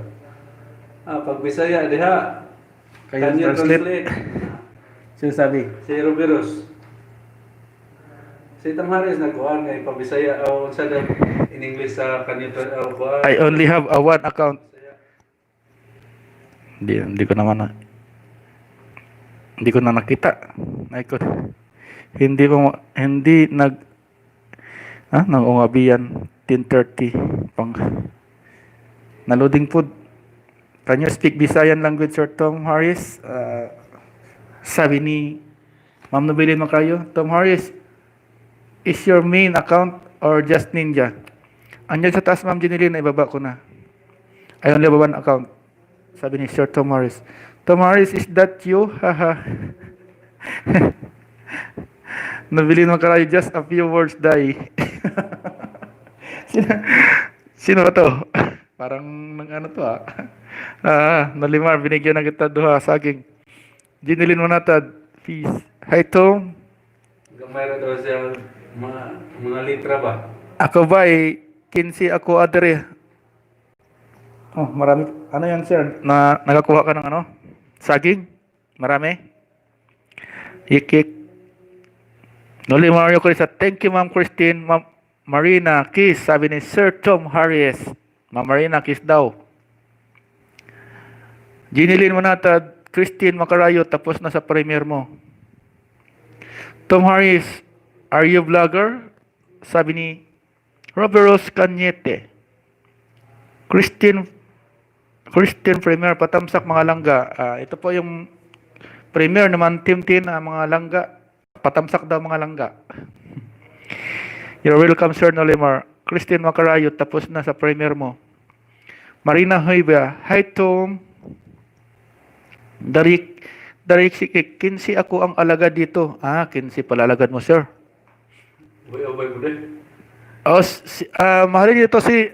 Pag Bisaya diha, Kayo kanya translate. translate. Sino sabi? Si Roberus. Si Tamaris nagkuhan nga ipabisaya o sa in English sa kanito kuhan. I only have a one account. Hindi ko naman hindi ko na nakita. Hindi nag-ungabiyan 10:30 pang naloading food. Can you speak Visayan language, Sir Tom Harris? Sabi ni Ma'am Nobilin Macayo, Tom Harris, is your main account or just Ninja? Andiyan sa taas, Ma'am Jeneline, ibaba ko na. I only have one account. Sabi ni Sir Tom Harris. Tom Harris, is that you? Haha. Nobilin Macayo, just a few words, die. Sino ba to? Parang ano to Nalimar, binigyan na kita duha saging. Jeneline Manatad, peace. Hi Tom. Gamay ra daw siya mga litra ba? Ako ba 15 ako adre. Oh, marami. Ano yan, sir? Nakakuha ka ng ano? Saging? Marami? Hikik. Noli Mario Crisa. Thank you, Ma'am Christine. Ma'am Marina, kiss. Sabi ni Sir Tom Harris. Ma'am Marina, kiss daw. Jeneline Manatad, Christine Macarayo, tapos na sa premiere mo. Tom Harris, are you vlogger? Sabi ni Roberos Cañete. Christine premiere, patamsak mga langga. Ito po yung premiere naman, Team 10, mga langga. Patamsak daw mga langga. You're welcome, Sir Nolimar. Christine Macarayo, tapos na sa premiere mo. Marina Huiba, hi Tom. Darik Sikik, 15 ako ang alagad dito. 15 pala alagad mo, sir. Boy, ko din. Mahalin niyo to si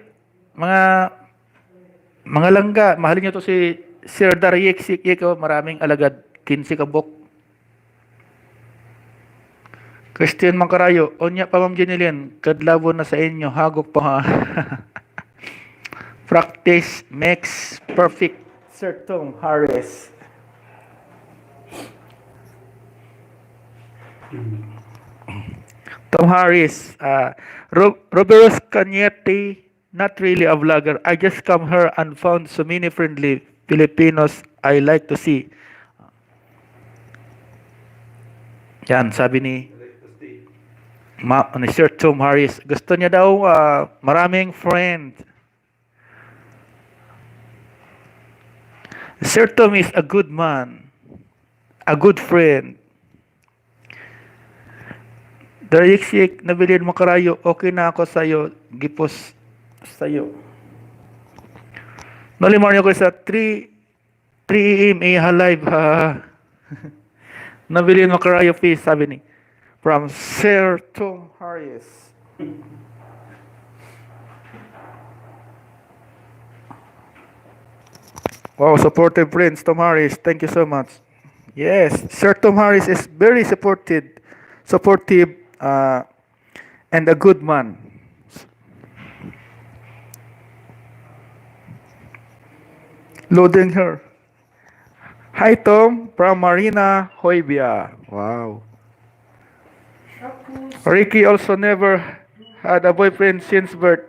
mga langga. Mahalin niyo to si Sir Darik Sikik, maraming alagad. 15 kabok. Christian Macarayo, onya pa Ma'am Jeneline, kadlabo na sa inyo, hagok pa ha. Practice makes perfect. Sir Tom Harris. Tom Harris, Roberos Cañete, not really a vlogger. I just come here and found so many friendly Filipinos I like to see. Yan, sabi ni Sir Tom Harris. Gusto niya daw maraming friend. Sir Tom is a good man, a good friend. Dariksik, Nobilin Macarayo, okay na ako sa'yo, gipos sa'yo. Nolimar niyo ko sa 3 AM live, ha. Nobilin Macarayo, please, sabi ni. From Sir Tom Harris. Wow, supportive friends, Tom Harris. Thank you so much. Yes, Sir Tom Harris is very supportive, and a good man. Loading her. Hi Tom, from Marina Hoybia. Wow. Ricky also never had a boyfriend since birth.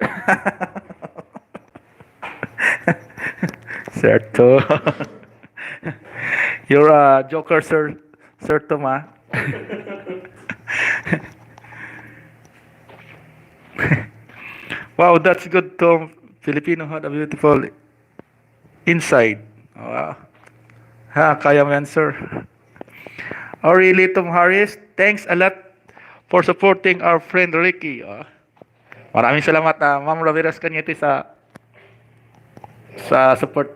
Sir Tom. You're a joker, Sir Tom, Wow, that's good, Tom. Filipino had a beautiful inside. Wow. Ha, kaya mo yan, sir. Oh, really, Tom Harris? Thanks a lot for supporting our friend Ricky. Maraming salamat, Ma'am Ramirez Cañete sa support.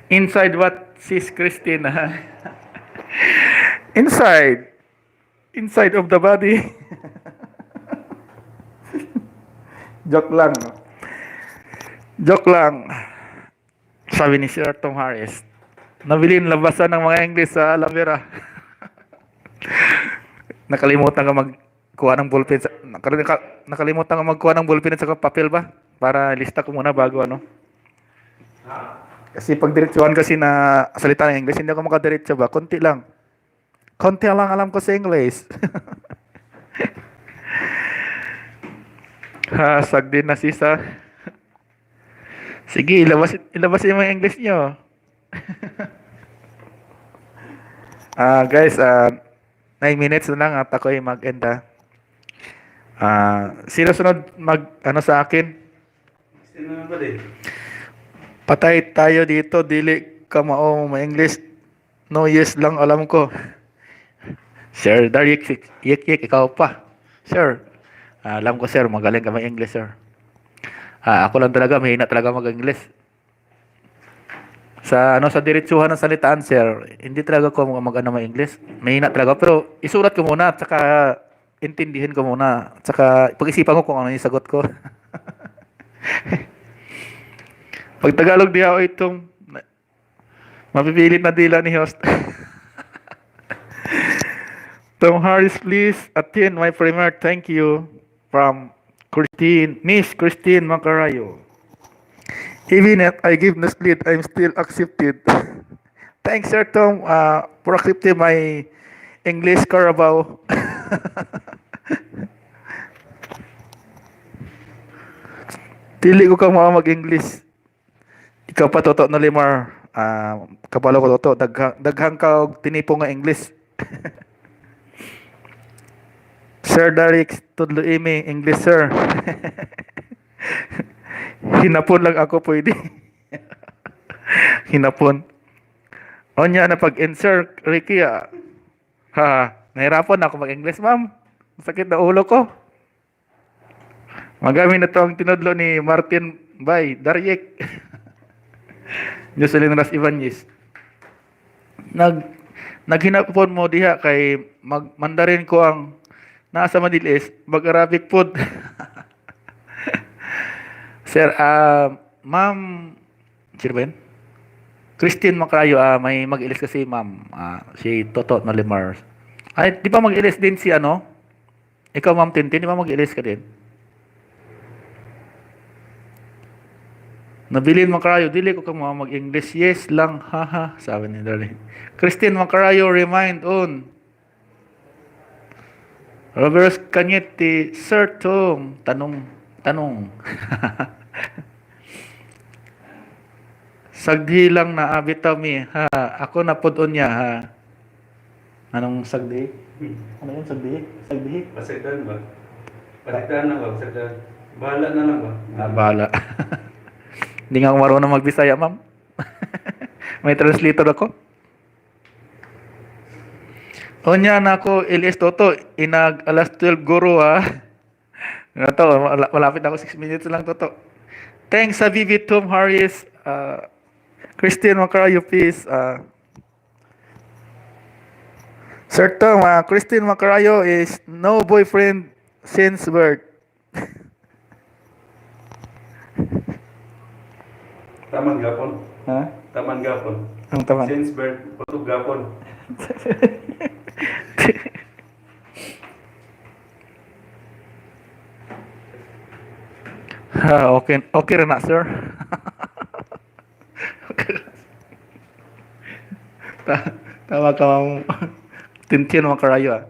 Inside what sis Christine? Inside. Inside of the body. Joke lang. No? Joke lang. Sabi ni Sir Tom Harris. Nabilin labasan ng mga English sa Alavera. Nakalimutan ka magkuha ng ballpen. Nakalimutan ka magkuha ng ballpen at saka papel ba? Para lista ko muna bago ano. Kasi pag diretsuhan kasi na salita ng English, hindi ako makadiretso ba? Konti lang. Konti lang alam ko sa English. Hasag din na sisa. Sige, ilabas yung mga English nyo. Guys, 9 minutes na lang at ako'y mag-end. Sino sunod ano sa akin? Sino ba din? Patay tayo dito, dili ka mao ma-English. No, yes lang alam ko. Sir, Daryik, ikaw pa. Sir, alam ko sir, magaling ka ma-English sir. Ako lang talaga, mahina talaga mag-English. Sa diretsuhan ng salitaan, sir, hindi talaga ko mag-ano ma-English. Mahina talaga, pero isulat ko muna, at saka intindihin ko muna, at saka pag-isipan ko kung ano yung sagot ko. Pag Tagalog di ako itong mapipilit na dila ni host. Tom Harris, please attend my premiere. Thank you. From Miss Christine Macarayo. Even if I give no split, I'm still accepted. Thanks, Sir Tom, for accepting my English Carabao. Dili ko ka mag-English. Ikaw pa toto na limar. Kabalo ko toto. Daghang ka tinipo nga English. Sir Daryik Tudlo Imi, English sir. Hinapon lang ako pwede. Hinapon. O niya na pag-insert, Ricky, nahirapan ako mag-English, ma'am. Sakit na ulo ko. Magamit na to ang tinudlo ni Martin Bay, Daryik. Jocelyn Ras Ibanez. Naghinapon mo diha kay Mandarin ko ang nasa Madilis, mag-Arabic food. Sir, ma'am, sino ba yun? Christine Macrayo, may mag-ilis kasi ma'am. Si Toto Nalimar. Ay, di ba mag-ilis din si ano? Ikaw, ma'am Tintin, di ba mag-ilis ka din? Nabilin Macrayo, dili ko ka mag-English. Yes lang, haha, sabi ni Darlene. Christine Macrayo, remind on. Roberts Cañete, Sir Tom, tanong. Sagdi lang na abitaw mi, ha. Ako na pudon niya, ha. Anong sagdi? Ano yun, sagdi? Sagdi? Pasagdan ba? Pasagdan na ba? Pasagdan. Bahala na lang ba? Bahala. Hindi nga ako marunong magbisaya, ma'am. May translator ako. Onya na ako, LS Toto, inag alas 12 guro ha. Ito, malapit ako 6 minutes lang Toto. Thanks sa Vivi Tom Harris, Christine Macarayo, please. Sir Tom, Christine Macarayo is no boyfriend since birth. Taman gapon. Ha? Taman gapon. Ang taman. Since birth, patog gapon. Okay rin na, sir. Tama ka, ma'am. Tintin mga karayo,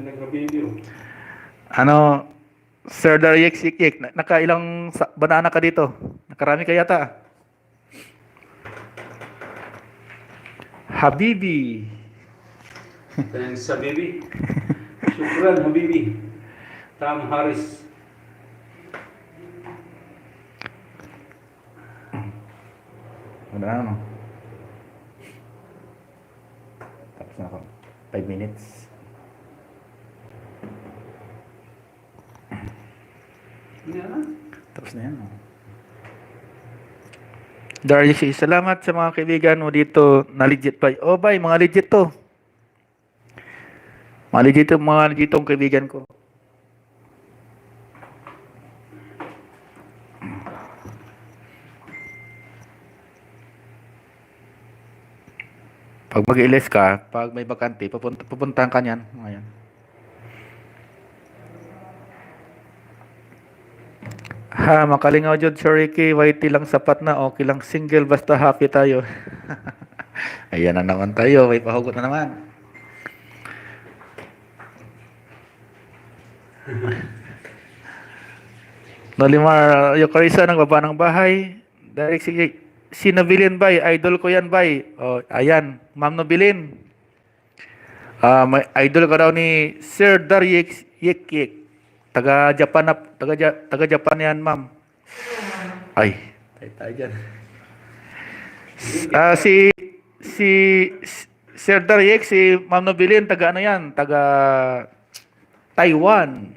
Nag-video. Ano, Sir Daryik Sikik, nakailang banana ka dito? Nakarami ka yata. Habibi. Thanks sa baby. Syukran, Habibi. Tom Harris. Udah na, no? Tapos na ako. 5 minutes. Yan na. Tapos na yan, no? Darcy, salamat sa mga kaibigan mo dito na legit bay. Oh bay, mga legit to. Mga legit tong kaibigan ko. Pag mag-ilis ka, pag may bakante, pupuntahan ka niyan. Ngayon. Ha, makalingaw jud Sir Ricky, YT lang sapat na, okay lang single basta happy tayo. Ayan na naman tayo, may pahugot na naman. Nolimar Yokarisa ng baba ng bahay. Direct si Nobilin bay, idol ko yan bay. Oh, ayan, Ma'am Nobilin. May idol ka daw ni Sir Daryek Yek. Taga Japan yan, ma'am. Ay, tayo dyan. Si Sir Daryek, si Ma'am Nobilin, taga ano yan? Taga Taiwan.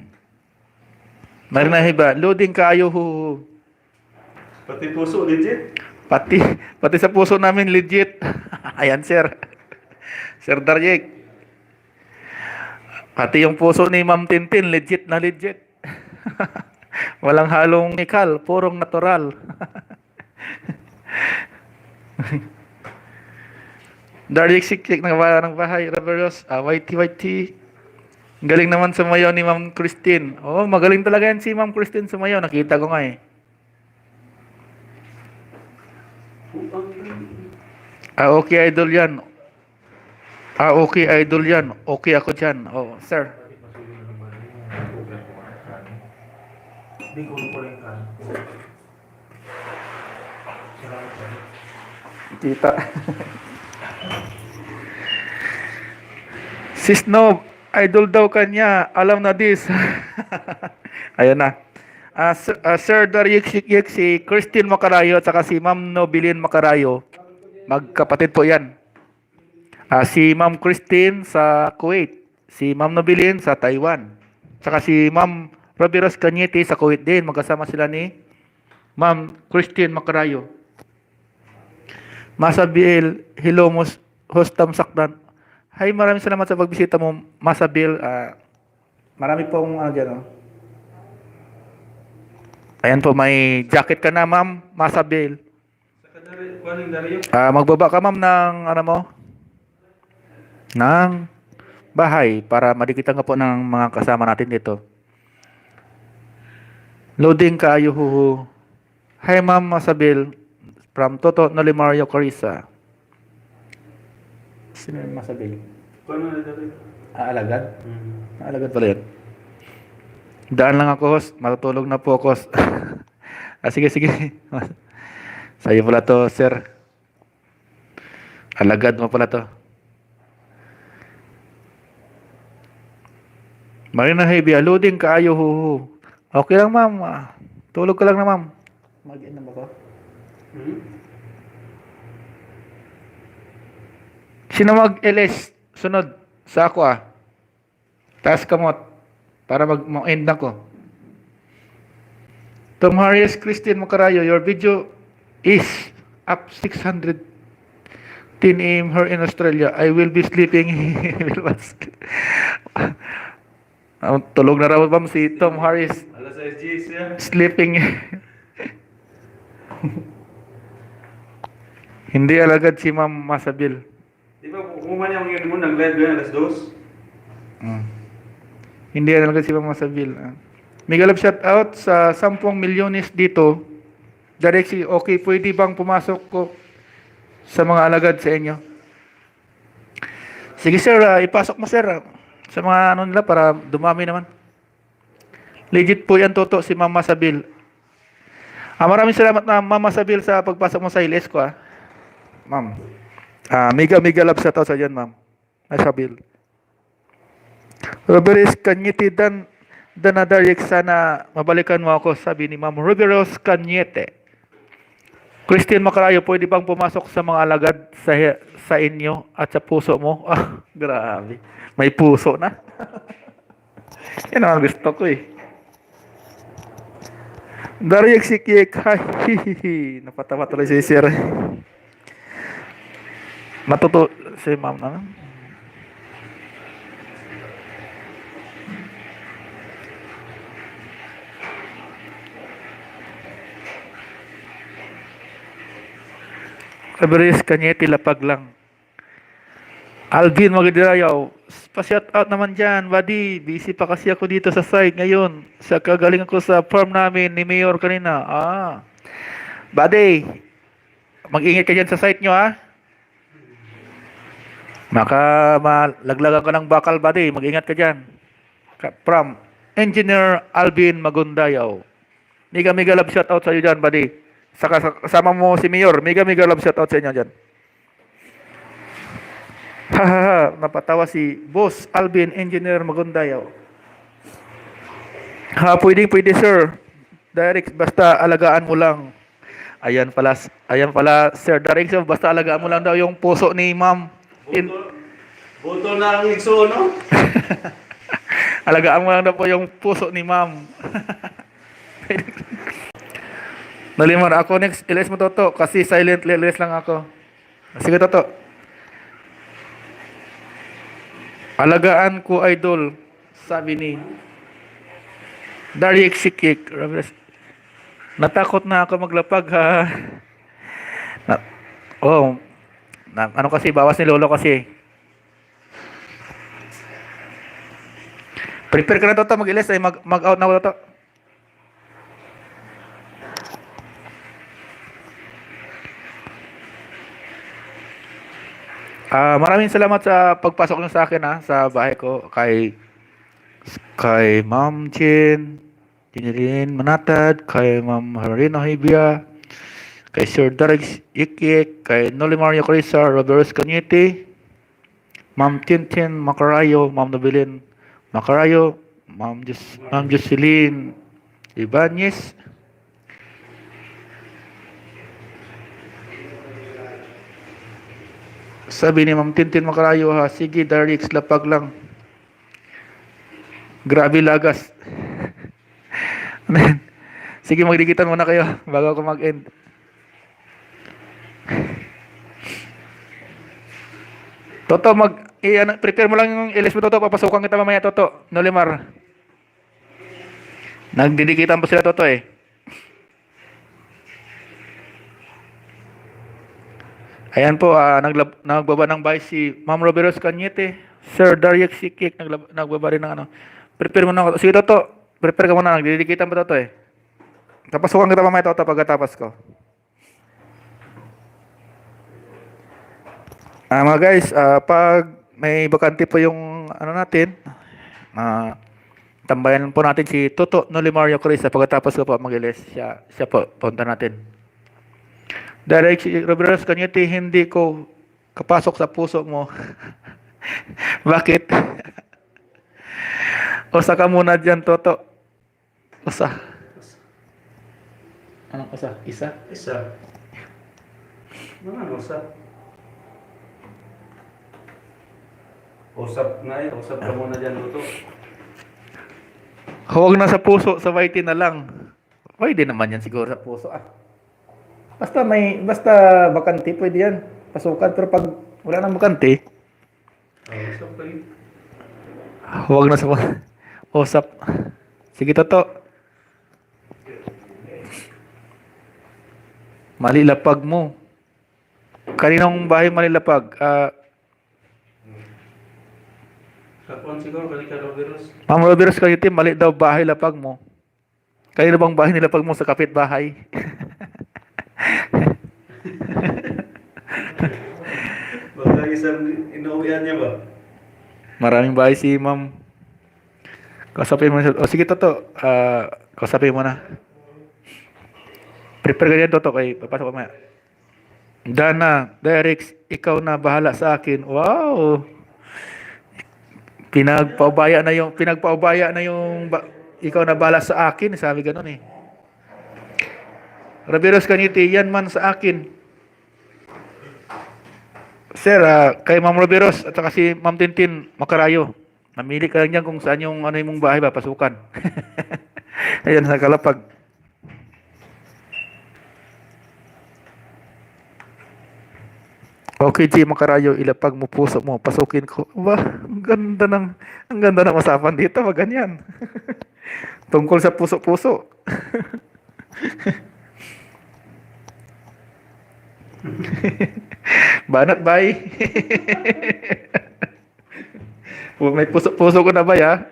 Marinahiba, loading kayo ho. Pati puso, legit. Pati sa puso namin legit. Ayan, sir. Sir Daryek. Pati yung puso ni Ma'am Tintin, legit na legit. Walang halong chemical, purong natural. Daryek Siklik ng bahay, Reveros, YT. Galing naman sumayaw ni Ma'am Christine. Oh, magaling talaga yan si Ma'am Christine sumayaw. Nakita ko nga eh. Okay, idol yan. Okay, idol yan. Okay ako dyan. Oh, sir. Kita. Sis Nob, idol daw kanya. Alam na this. Ayun na. Sir Daryek si Christine Macarayo at saka si Ma'am Nobilin Macarayo. Magkapatid po yan. Si Ma'am Christine sa Kuwait, si Ma'am Nobilin sa Taiwan, saka si Ma'am Robiros Cañete sa Kuwait din. Magkasama sila ni Ma'am Christine Macarayo. Masabil, hello hostam sakdan. Hi, maraming salamat sa pagbisita mo, Masabil. Marami pong dyan, oh. Ayan po, may jacket ka na, Ma'am Masabil. Magbaba ka, Ma'am, ng ano mo? Ng bahay para madikitan ka po ng mga kasama natin dito. Loading ka, yuhuhu. Hi, Ma'am Masabil from Toto Nolimario Carissa. Sino yung Masabil? Alagad? Alagad pala yan. Daan lang ako, host. Matutulog na po ako. Sige. Sa'yo pala to, sir. Alagad mo pala to. Marina Heavy, loading kaayo huhu. Okay lang, ma'am. Tulog ka lang na, ma'am. Mag-in na ba ko? Sino mag-LS? Sunod sa ako, Taas kamot. Para mag-end na ko. Tom Harris, Christine Macarayo, your video is up 610 AM here in Australia. I will be sleeping. Tulog na raw, ma'am, si Tom Harris. Alas 6 siya. Sleeping. Hindi alagad si Ma'am Masabil. Di ba, kung man yung yun mo, nag-live yun alas 2? Hindi alagad si Ma'am Masabil. Migalab shout out sa 10 milyones dito. Direct si, okay, pwede bang pumasok ko sa mga alagad sa inyo? Sige sir, ipasok mo sir. Sa mga ano nila para dumami naman. Legit po yan, Toto, si Ma'am Masabil. Maraming salamat na Ma'am Masabil sa pagpasok mo sa ilis ko, Ma'am. Mega love sa tao sa dyan, Ma'am Masabil. Roberos Cañete, Danadarik, sana mabalikan mo ako, sabi ni Ma'am Roberos Cañete. Christine Macarayo, pwede bang pumasok sa mga alagad sa inyo at sa puso mo? Ah, grabe. May puso na. Yan ang gusto ko eh. Daryek Sikik, hihihi. Napatawa tuloy si Sir. Matuto si Ma'am na. Roberos Cañete, lapag lang. Alvin Magdirayaw, pa-shout out naman dyan, buddy. Busy pa kasi ako dito sa site ngayon. Sa kagaling ako sa farm namin ni Mayor kanina. Buddy, mag-ingat ka dyan sa site nyo, ha? Malaglagan ka ng bakal, buddy. Mag-ingat ka dyan. From Engineer Alvin Magundayaw. Mega love shout out sa iyo dyan, buddy. Saka kasama mo si Mayor. Mega love shout out sa inyo dyan. Hahaha, napatawa si Boss Alvin Engineer Magundayaw. Pwede sir. Direct, basta alagaan mo lang. Ayan pala Sir Direct, so basta alagaan mo lang daw yung puso ni Ma'am. Buto na ang igso, no? Alagaan mo lang daw po yung puso ni Ma'am. Nalimar ako next, ilis mo Toto, kasi silent ilis lang ako. Sige Toto. Alagaan ko idol, sabi ni Daryek Sikik. Natakot na ako maglapag ha. Ano kasi, bawas ni Lolo kasi. Prepare ka na Toto, mag-ilis ay mag-out na ako Toto. Maraming salamat sa pagpasok niyo sa akin sa bahay ko, kay Ma'am Jeneline Manatad, kay Ma'am Harina Hibia, kay Sir Darek Ikik, kay Noli Mario Carissa, Roberos Cañete, Ma'am Tintin Macarayo, Ma'am Nobilin Macarayo, Ma'am Jocelyn Ibanez, sabi ni Ma'am Tintin Macarayo, sige Darix, lapag lang. Grabe lagas. Sige, magdikitan muna kayo bago ako mag-end. Toto, prepare mo lang yung ilis mo Toto, papasukan kita mamaya Toto, Nolimar. Nagdidikitan pa sila Toto eh. Ayan po, nagbaba ng bahay si Ma'am Roberos Cañete, Sir Daryek Sikik, nagbaba rin ng Prepare mo na ako. Sige Toto, prepare ka muna, nagdidikitan pa Toto eh. Kapasukan kita mamaya Toto pagkatapos ko. Mga guys, pag may bakante po yung natin, tambayan po natin si Toto Noli Mario Carissa pagkatapos ko po mag-ilis. Siya po, punta natin. Direct Roberos Cañete, hindi ko kapasok sa puso mo. Bakit? Usa ka muna dyan, Toto. Usa. Anong usa? Isa? Ano usap? Usap ka muna dyan, Luto. Huwag na sa puso, sa YT na lang. Pwede naman yan siguro sa puso. Basta bakante, pwede yan. Pasukan, pero pag wala nang bakante, Usap kayo. huwag na sa usap. Sige, Toto. Malilapag mo. Kaninong bahay malilapag? Kapuan siguro, kalika Roberos. Ma'am Roberos Cañete, mali daw bahay lapag mo. Kanino bang bahay nilapag mo sa kapitbahay? Baka isang inuwian niya ba? Maraming bahay si Ma'am. Kausapin mo siya. O sige, Toto. Kausapin mo na. Prepare ka dyan, Toto. Kay papasok ko maya. Dana, Derek, ikaw na bahala sa akin. Wow! ikaw na bala sa akin, sabi gano'n eh. Roberus Cañete, yan man sa akin. Sir, kay Ma'am Roberus at saka si Ma'am Tintin Makarayo, namili ka lang dyan kung saan yung ano yung mong bahay ba, pasukan. Ayan, sa Kalapag. Okay, G, Makarayo, ilapag mo puso mo, pasukin ko. Ba, ang ganda ng usapan dito, wag ganyan. Tungkol sa puso-puso. Banat, bay. May puso-puso ko na ba, ya?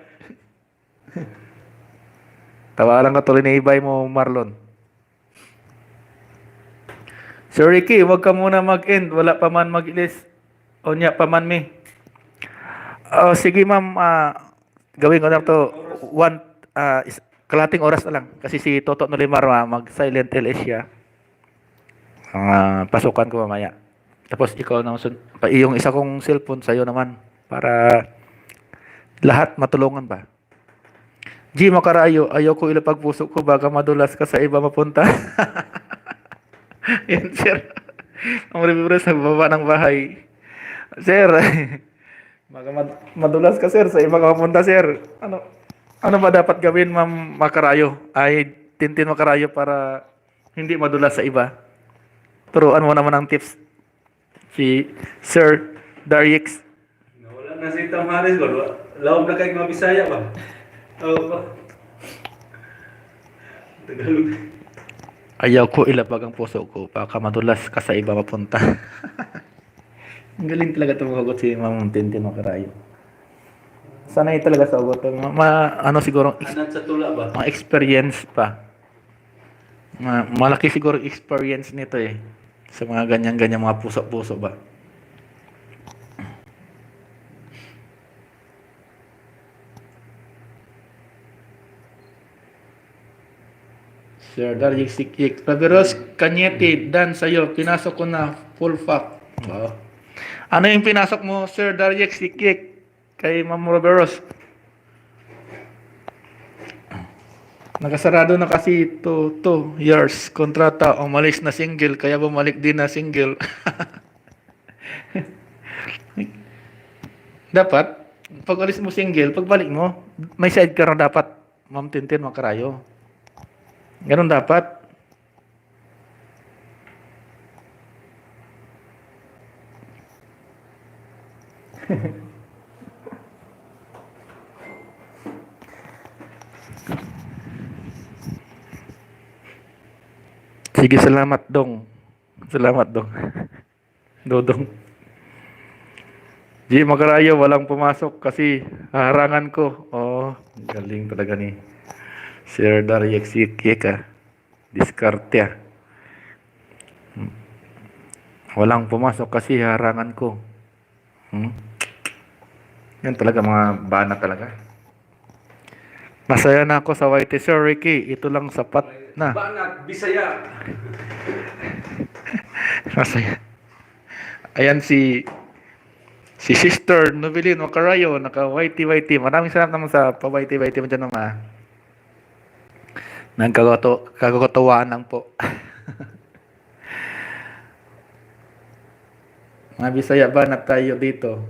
Tawaran ka tuloy ni Ibay mo, Marlon. Sir Ricky, wag ka muna mag-end. Wala pa man mag-ilis. O niya pa man mi. Sige ma'am, gawin ko na to kalating oras na lang. Kasi si Toto Nolimar mag-silent LS siya. Pasukan ko mamaya. Tapos ikaw na yung isa kong cellphone sa'yo naman. Para lahat matulungan ba. G, Makarayo, ayoko ilapag puso ko. Baka madulas ka sa iba mapunta. Yan, sir. Ang reviewer sa baba ng bahay. Sir, madulas ka, sir. Sa iba ka mapunta, sir. Ano ba dapat gawin, Ma'am Makarayo? Ay, Tintin Makarayo para hindi madulas sa iba. Turuan mo naman ang tips. Si Sir Darix. Nawala na si Tamaris ba? Lawag na kayo mga Bisaya ba? Oo ba? Tagalog. Ayaw ko ilapag ang puso ko. Baka madulas ka sa iba mapunta. Ang galing talaga tumagot si Ma'am Tintin Makarayo. Sanay talaga sa ugot. Siguro, Anak sa tula ba? mga experience pa. Malaki siguro experience nito eh. Sa mga ganyan-ganyan mga puso-puso ba. Sir Darjik Sikik. Roberus Cañete, dan sa'yo. Pinasok ko na full fact. Wow. Ano yung pinasok mo, Sir Darjik Sikik? Kay Ma'am Roberus. Nakasarado na kasi 2 years kontrata, umalis na single, kaya bumalik din na single. Dapat, pag alis mo single, pagbalik mo, may side ka na dapat, Ma'am Tintin Makarayo. Ganun dapat. Sige, salamat dong. Salamat dong. Dodong. G, Makarayo, walang pumasok kasi harangan ko. Oh, galing talaga ni Sir Darjik Sikik. Diskarte. Walang pumasok kasi harangan ko. Yan talaga, mga bana talaga. Masaya na ako sa YT, Sir Ricky. Ito lang sapat na. Banat, Bisaya. Masaya. Ayan si Sister Novelin Makarayo, naka YT. Maraming salamat naman sa pa-YT mo dyan naman. Nagkakatuwaan lang po. Mga Bisaya ba na tayo dito?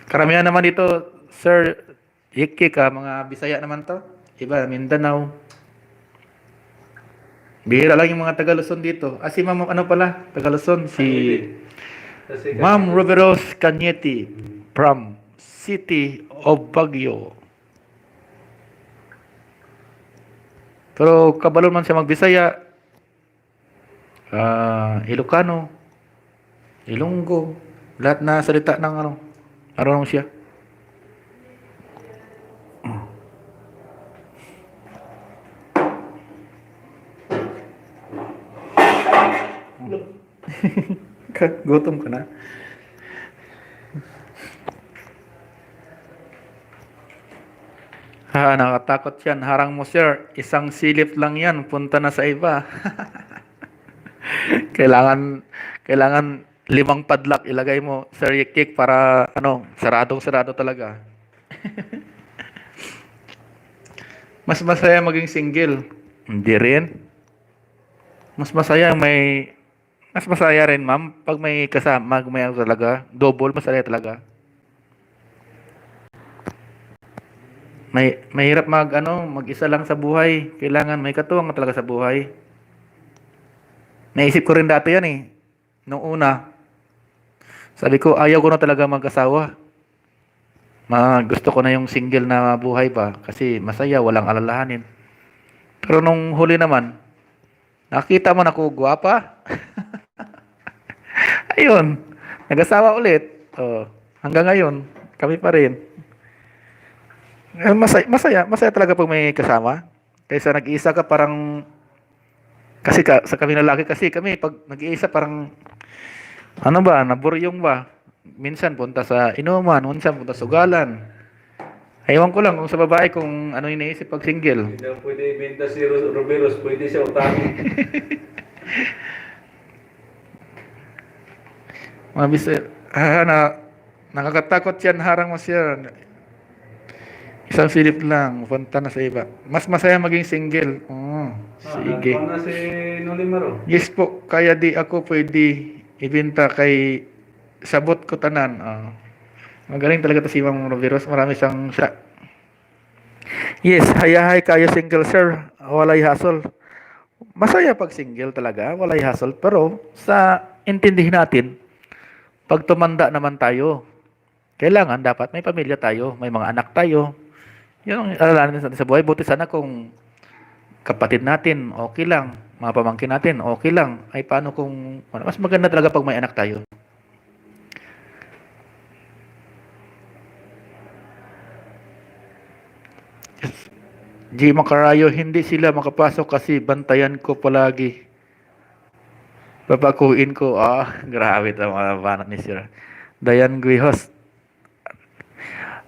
Karamihan naman dito, Sir Ikik, mga Bisaya naman to. Iba, Mindanao. Bihira lang yung mga taga Luzon dito. Si Ma'am, taga Luzon, si Ma'am Roberus Cañete from City of Baguio. Pero kabalo man siya magbisaya. Ilocano, Ilonggo, lahat na salita ng marunong siya. Gutom ka na. Nakatakot yan. Harang mo, sir. Isang silip lang yan. Punta na sa iba. kailangan 5 padlock ilagay mo, Sir Yik, para ano, saradong-sarado talaga. Mas masaya maging single. Hindi rin. Mas masaya mas masaya rin, ma'am, pag may kasama, may ano talaga, double masaya talaga. Mahirap mag-isa lang sa buhay. Kailangan may katuwang talaga sa buhay. Naisip ko rin dati yan eh. Nung una, sabi ko, ayaw ko na talaga mag-asawa. Gusto ko na yung single na buhay ba. Kasi masaya, walang alalahanin. Pero nung huli naman, nakita mo na ko, gwapa. Ayun, nag-asawa ulit. Oh, hanggang ngayon, kami pa rin. Masaya talaga pag may kasama. Kaysa nag-iisa ka parang, kasi sa kami lalaki kasi kami, pag nag-iisa parang, ano ba, naburyong ba? Minsan punta sa inuman, minsan punta sa ugalan. Ewan ko lang kung sa babae kung ano iniisip pag single. Hindi na pwede ibenta si Roberos, pwede siya utangin. Nakakatakot yan, harang mo siya. Isang silip lang, punta na sa iba. Mas masaya maging single. Oh, sige. Ano na si Nolimaro? Yes po, kaya di ako pwede ibenta kay sabot ko tanan. Magaling talaga to si Ma'am Roveros. Marami siyang siya. Yes, hayahay kayo single sir. Walay hassle. Masaya pag single talaga, walay hassle. Pero sa intindihin natin, pag tumanda naman tayo, kailangan dapat may pamilya tayo, may mga anak tayo. Yun ang alalahanin natin sa buhay. Buti sana kung kapatid natin, okay lang. Mga pamangkin natin, okay lang. Ay paano kung, mas maganda talaga pag may anak tayo. G. Macarayo, hindi sila makapasok kasi bantayan ko palagi. Papakuin ko. Grabe ito mga banat ni Sir Dayan Gui host.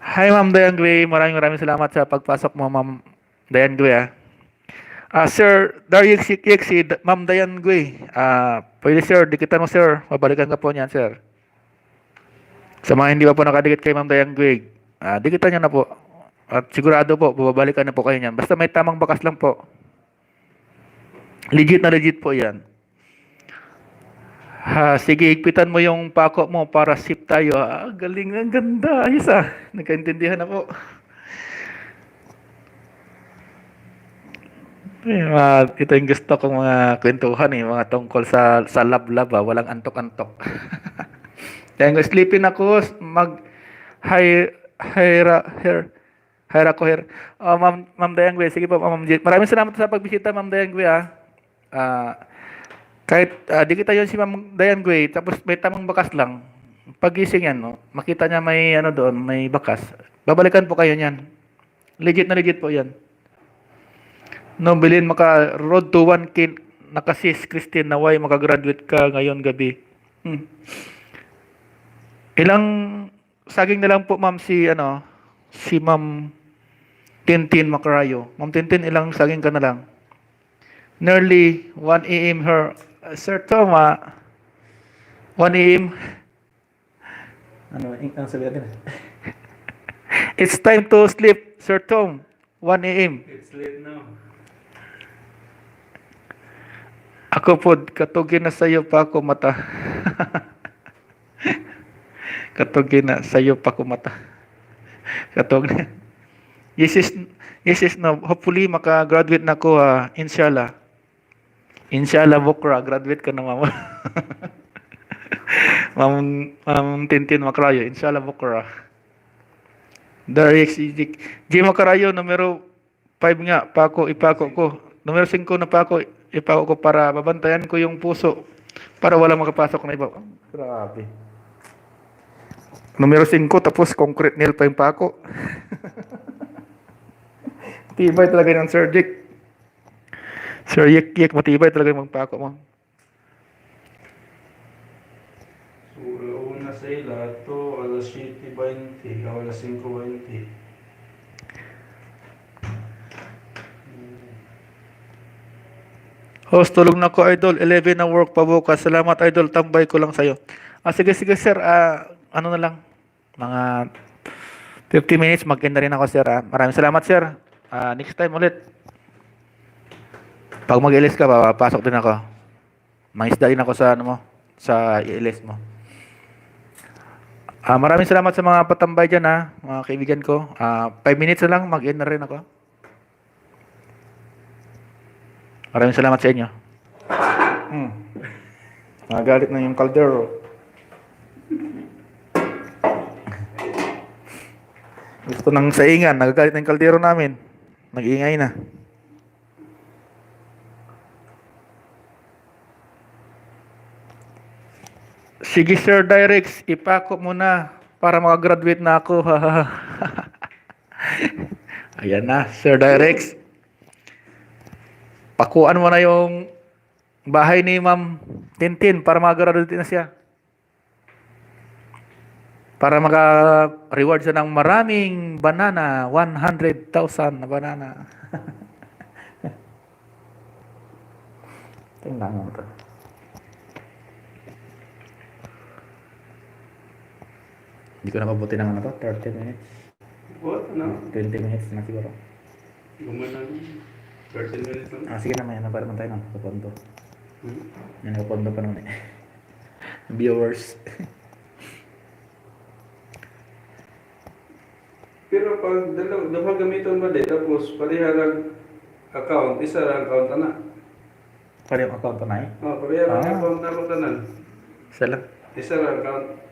Hi Ma'am Dayan Gui, maraming salamat sa pagpasok mo Ma'am Dayan Gui Sir Darius Sikik, si Ma'am Dayan Gui. Pwede sir, dikitan mo sir. Mabalikan ka po niyan sir. Sa mga hindi pa po nakadikit kay Ma'am Dayan Gui, dikitan niyo na po. At sigurado po, babalikan na po kayo niyan. Basta may tamang bakas lang po. Legit na legit po yan. Sige, higpitan mo yung pako mo para sip tayo. Galing, ang ganda. Ayos nagkaintindihan na po. Ito yung gusto kong mga kwentuhan mga tungkol sa love-love walang antok-antok. Kaya sleeping ako, Hira ko here. Ma'am Dayan Gui, sige po, Ma'am J. Maraming salamat sa pagbisita, Ma'am Dayan Gui kahit di kita yon si Ma'am Dayan Gui, tapos may tamang bakas lang. Pagising yan, no? Makita niya may doon, may bakas. Babalikan po kayo niyan. Legit na legit po yan. No, bilin maka road to 1K nakasis Christine naway makagraduate ka ngayon gabi. Ilang saging na lang po ma'am si Ma'am Tintin Macarayo. Ma'am Tintin, ilang saging ka na lang? Nearly 1 a.m. her. Sir Toma, 1 a.m. Ang sabi natin? It's time to sleep, Sir Tom. 1 a.m. It's late now. Ako po, katugin na sa'yo pa ako mata. Katugin na sa'yo pa ako mata. Katugin. Yes is no. Hopefully, maka-graduate na ako, inshallah. Inshallah, bukra. Graduate ka na, mama. Ma'am Tintin Macarayo. Inshallah, bukra. Darius G. Macarayo, numero 5 nga. Ipako ko. Numero 5 na ipako ko para babantayan ko yung puso. Para walang makapasok na iba. Grabe. Numero 5, tapos concrete nail pa yung pako. Matibay talaga ng Sir Dick. Sir Yik, matibay talaga yung pako mo. Una sa ila, to alas 7:20, alas 5:20. Host, tulog na ko, Idol. 11 na work pa bukas. Salamat, Idol. Tambay ko lang sa'yo. Sige, sige, sir. Ano na lang. Mga 50 minutes, mag-end na rin ako, sir. Maraming salamat, sir. Next time ulit. Pag mag-ilis ka, papasok din ako. Mangisda din ako sa, ano mo, sa ilis mo. Maraming salamat sa mga patambay dyan, mga kaibigan ko. 5 minutes na lang, mag-end na rin ako. Maraming salamat sa inyo. Nagalit na yung kaldero. Gusto ng saingan, nagagalit na yung kaldero namin. Nag-iingay na. Sige, Sir Direx, ipako mo na para makagraduate na ako. Ayan na, Sir Direx. Pakuan mo na yung bahay ni Ma'am Tintin para makagraduate na siya. Para maka-reward siya ng maraming banana, 100,000 na banana. Tingnan mo ito. Hindi ko napabuti ng ano to, 30 minutes. What? Ano? 20 minutes na siguro. Gumana. 13 minutes lang. Sige na, may nabar naman tayo ng kapondo. Hmm? May nakapondo pa naman eh. Viewers. Pero pag dalawa gamiton ba din, tapos pareha lang account, isa lang account na. Pwede yung account na eh. Pareha lang account na lang tanan. Isa lang. Isa lang account.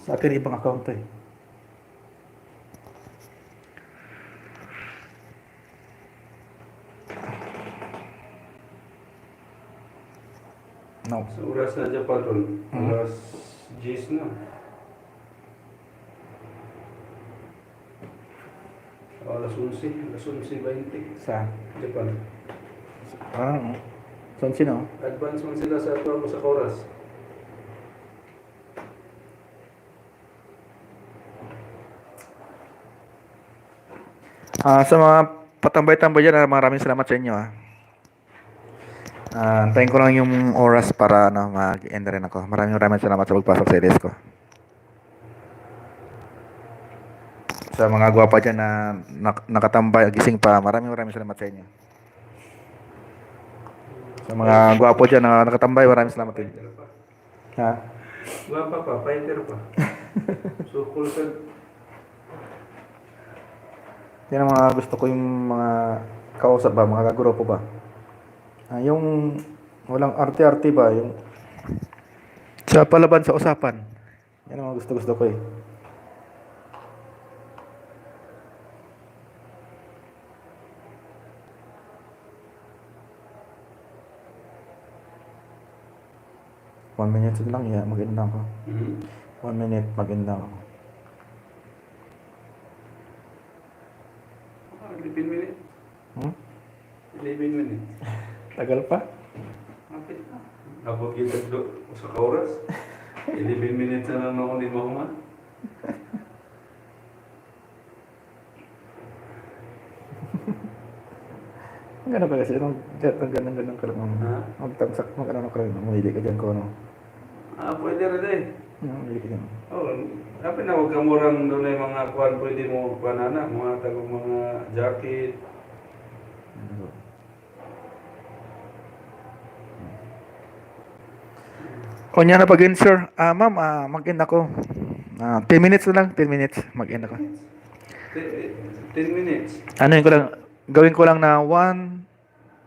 Sa akin ibang account to eh. No. Sa oras na dyan pa ron. Oras 10 na. Alas 11. Alas 11:20. Sa? Japan. Saan sino? Advance man sila sa ito mo sa oras. Sa mga patambay-tambay dyan, maraming salamat sa inyo. Antayin ko lang yung oras para mag-end na rin ako. Maraming salamat sa pagpasok sa LS ko. Sa mga gwapa dyan na nakatambay, gising pa, maraming salamat sa inyo. Sa mga gwapo dyan na nakatambay, maraming salamat din. Fighter pa. Ha? Guwapa pa, fighter pa. Sukul ka. Yan ang mga gusto ko yung mga kausap ba, mga kagrupo ba. Yung walang arte-arte ba, yung sa palaban sa usapan. Yan ang mga gusto ko eh. One minute lang, mag-end na ako. 1 minute, mag-end na ako. 11 minutes. 11 minutes. Tagal pa? Kapit na. Abot kita sa oras. 11 minutes na lang ako di mahuman. Ang gano'n pa kasi, ang ganun ka lang. Magtamsak, mag-ano ka lang, mamili ka dyan ko, ano. Pwede rin eh. Mamili ka dyan. Kapit na huwag ka murang doon yung mga kuhan, pwede mo panana, mga tagong mga jacket. Kunya na pag-end, sir. Ma'am, mag-end ako. 10 minutes na lang, 10 minutes, mag-end ako. 10 minutes. Gawin ko lang na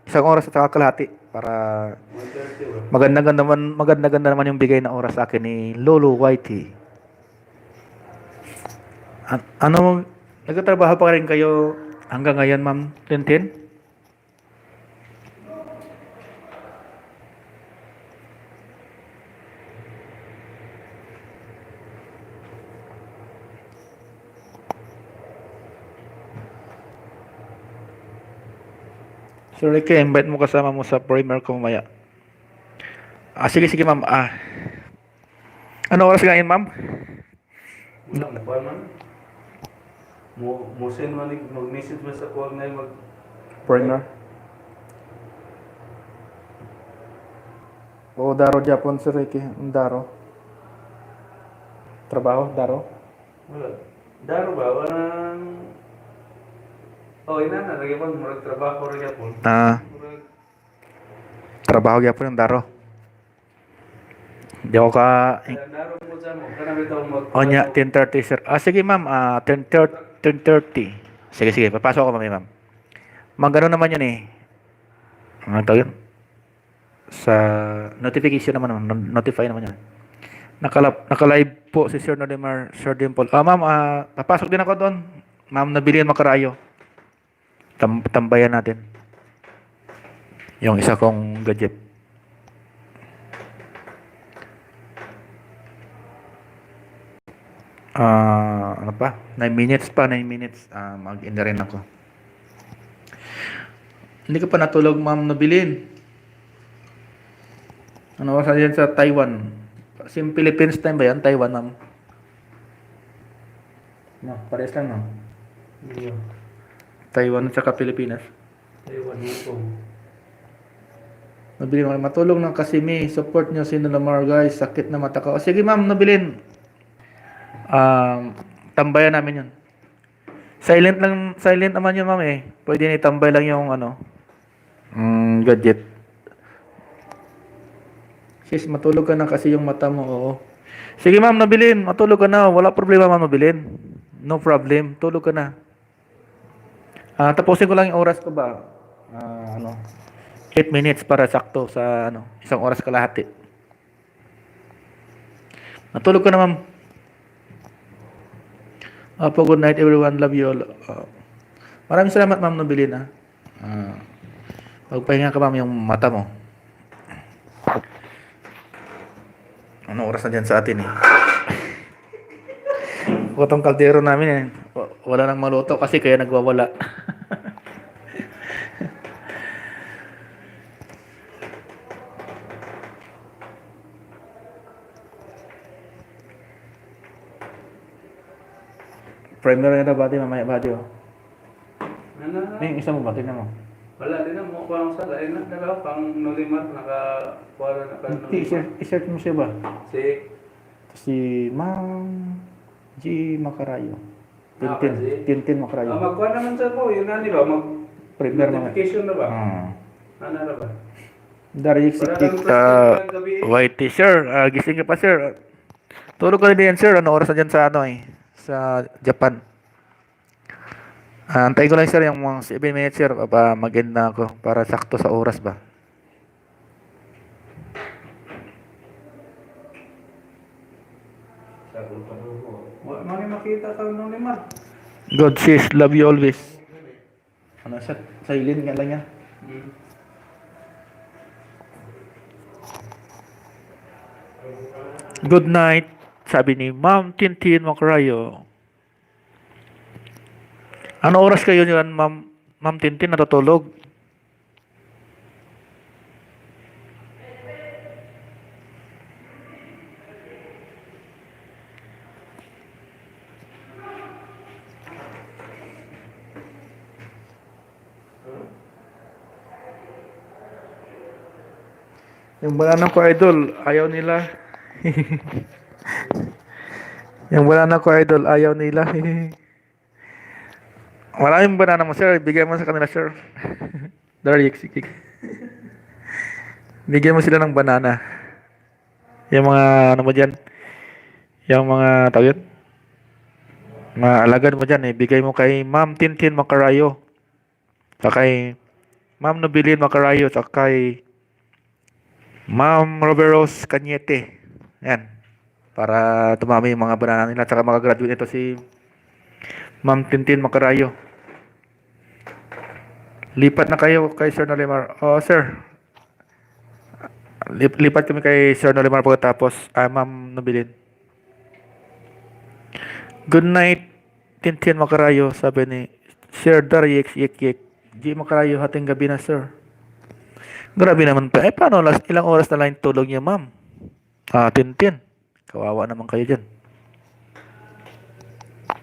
isang oras at saka kalahati para 1:30 ba? maganda naman yung bigay na oras sa akin ni Lolo Whitey. Nagtatrabaho pa rin kayo hanggang ngayon, Ma'am Tintin? Sir Ricky, invite mo kasama mo sa primer ko mamaya. Sige, ma'am. Ano oras ngayon, ma'am? Wala ba man? Mo send man mag-message man sa call na mag Primer? O daro Japon sir Ricky, daro. Trabaho daro. Wala. Daro ba? Walang... Oh, ina na. Lagi po, murag trabaho rin po. Murag... Trabaho gyapon yung daro. Di ako ka Daro po dyan mo. Kanami ito mag... Onya 10:30 sir. Sige ma'am, 10:30. Sige, papasok ako ma'am. Magano naman yun eh. Ano tawag yun? Sa notification naman, notify naman yun. Naka-live po si Sir Nolimar, Sir Dimple. Ma'am, papasok din ako doon. Ma'am, nabilihan makarayo. Tambayan natin. Yung isa kong gadget. Ano pa? 9 minutes pa, 9 minutes. Mag-in na rin ako. Hindi ka pa natulog, Ma'am Nobilin. Ano oras yan sa Taiwan? Sim Philippines time ba yan? Taiwan, Ma'am? No, parehas lang, no? Iyo. Taiwan at saka Pilipinas. Taiwan Hong Nobilin, matulog ng Kasimi. Support nyo si Lamar, guys. Sakit na mata ko. Sige, Ma'am Nobilin. Tambayan namin yun. Silent naman yun, Ma'am eh. Pwede na itambay lang yung gadget. Sis, matulog ka na kasi yung mata mo, oo. Sige, Ma'am Nobilin, matulog ka na. Wala problema, Ma'am Nobilin. No problem. Tulog ka na. Tapusin ko lang yung oras ko ba? 8 minutes para sakto sa isang oras kalahati. Natulog ka na, Ma'am. Good night everyone. Love you all. Maraming salamat, Ma'am Nobilin. Magpahinga ka, Ma'am, yung mata mo. Ano oras na dyan sa atin eh? Itong kaldero namin eh. Wala nang maluto kasi kaya nagwawala. Primer na bati, mamaya bati oh. Ano? May isa mo ba? Tignan mo. Wala din na mo pang sa lain na naka pang Nolimar naka-kuwara na kan I-search mo siya ba? Si Si Ma'am G. Macarayo. kasi? Tintin Macarayo. magkuha naman sa ko, yun na di ba? Mag Primer mga. notification na ba? Ano na ba? Daryik Wala Sikik. kang first time gabi. Whitey, sir. Gising ka pa, sir. Tulog ka na din, sir. Ano oras na dyan sa sa Japan? Antayin ko lang, sir, yung mga 7 minutes, sir. Mag-end na ako para sakto sa oras ba. Wala man makita sa Nolimar. God sis, love you always. Ano siya? Silent nga lang yan. Good night, sabi ni Ma'am Tintin Macarayo. Ano oras kayo yan, Ma'am Tintin, natutulog? Yung banana ko, idol, ayaw nila. Yung banana ko, idol, ayaw nila. Maraming banana mo, sir. Bigyan mo sa kanila, sir. Daryik, sikik. Bigyan mo sila ng banana. Yung mga, ano mo dyan? Yung mga, tawag yun? Mga alagad mo dyan, bigay mo kay Ma'am Tintin Macarayo. Saka kay Ma'am Nobilin Macarayo. Saka kay Ma'am Roberos Cañete. Yan. Para tumami yung mga banana nila. Saka makagraduate ito si Ma'am Tintin Macarayo. Lipat na kayo kay Sir Nolimar. Sir. Lipat kami kay Sir Nolimar pagkatapos. Ma'am Nobilin. Good night, Tintin Macarayo. Sabi ni Sir Daryik Yik. G. Macarayo, hating gabi na, sir. Grabe naman pa. Paano? Ilang oras na lang tulog niya, Ma'am? Tintin. Kawawa naman kayo dyan.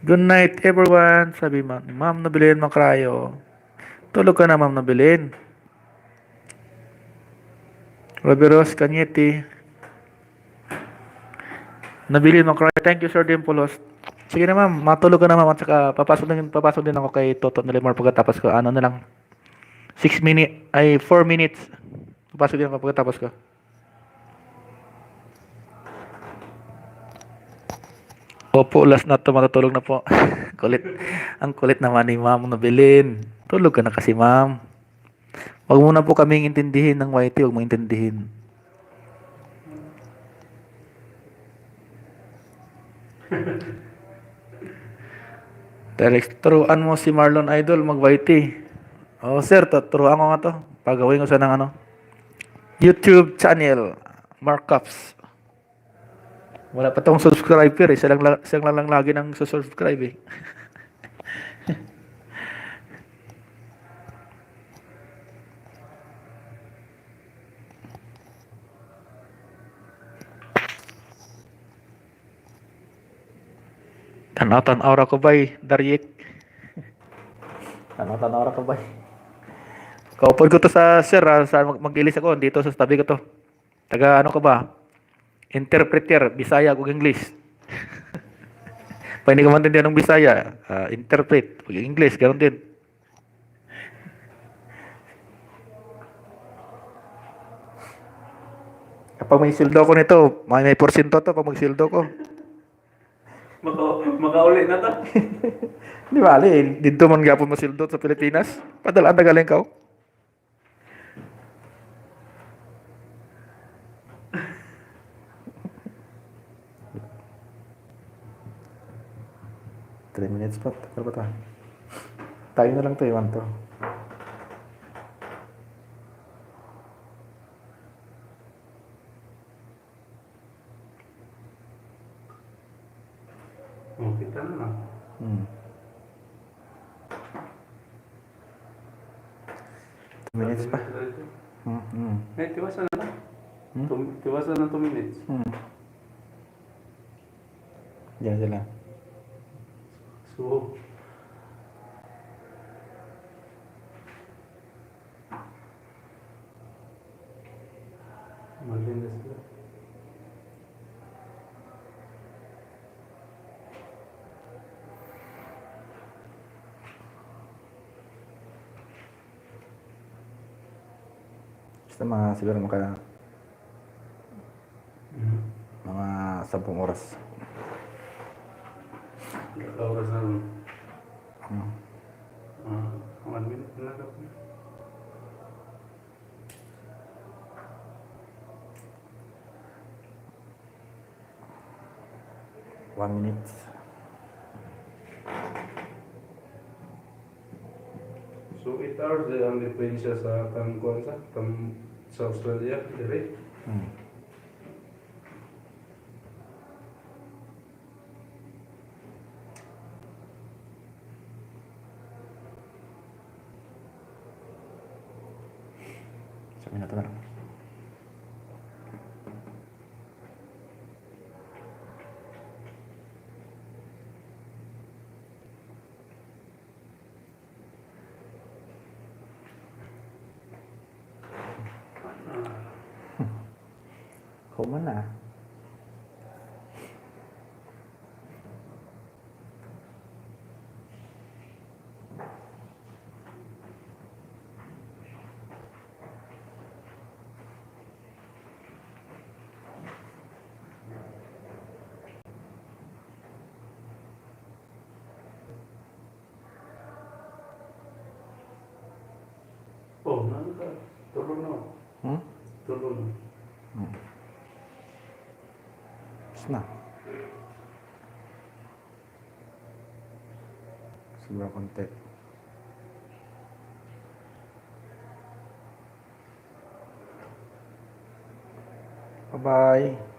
Good night, everyone. Sabi Ma'am Nobilin Macarayo. Tulog ka na, Ma'am Nobilin. Roberos, Kanyeti. Nabili mo, cry. Thank you, Sir Dimpolos. Sige na, ma'am. Matulog ka na, ma'am. At saka, papasok din ako kay Toto Nalimar pagkatapos ko. Ano na lang. 6 minutes, ay 4 minutes. Papasok din ako pagkatapos ko. Opo, last na to, matutulog na po. Kulit. Ang kulit naman ni ma'am Nabilin. Tulog ka na kasi, ma'am. Huwag muna po kaming intindihin ng YT, huwag mo intindihin. Direct, turuan mo si Marlon Idol mag-YT. Oh, sir, turuan ko nga to. Pagawin ko sa ng ano. YouTube channel, Markups. Wala pa tong subscriber eh. Siya lang lagi nang subscribe eh. Tanaw-tanaw ra ko bay, Daryek. Tanaw-tanaw ra ko bay. Kaupod ko to sa sir, sa mag-ilis ako, dito sa tabi ko to. Taga ano ko ba? Interpreter, Bisaya ug English. Pa hindi ko maintindihan ng Bisaya, interpret, ug English, ganoon din. Kapag may sildo ko nito, may porsyento to pag magsildo ko. Makauli na to. Di ba, ali, dito man gapon masildo sa Pilipinas. Padalaan na galing ka. 3 minutes pa. Tagal pa tayo. Tayo na lang to, iwan to. Oh, kita na lang. Hmm. 2 minutes pa. Eh, tiwasan na lang. Hmm? Tiwasan na 2 minutes. Diyan sila. So, maganda sila. Basta mga siguro mga 10 oras. Oras na lang. Hmm. 1 minute na lang. 1 minute. So 8 hours din ang diferensya sa sa Australia, dire. Hmm. Sabi na ito na lang. Kuman na. Oh, nano ka? Tulog na. Hmm? Tulog na. Tapos na. Siguro konti. Bye-bye.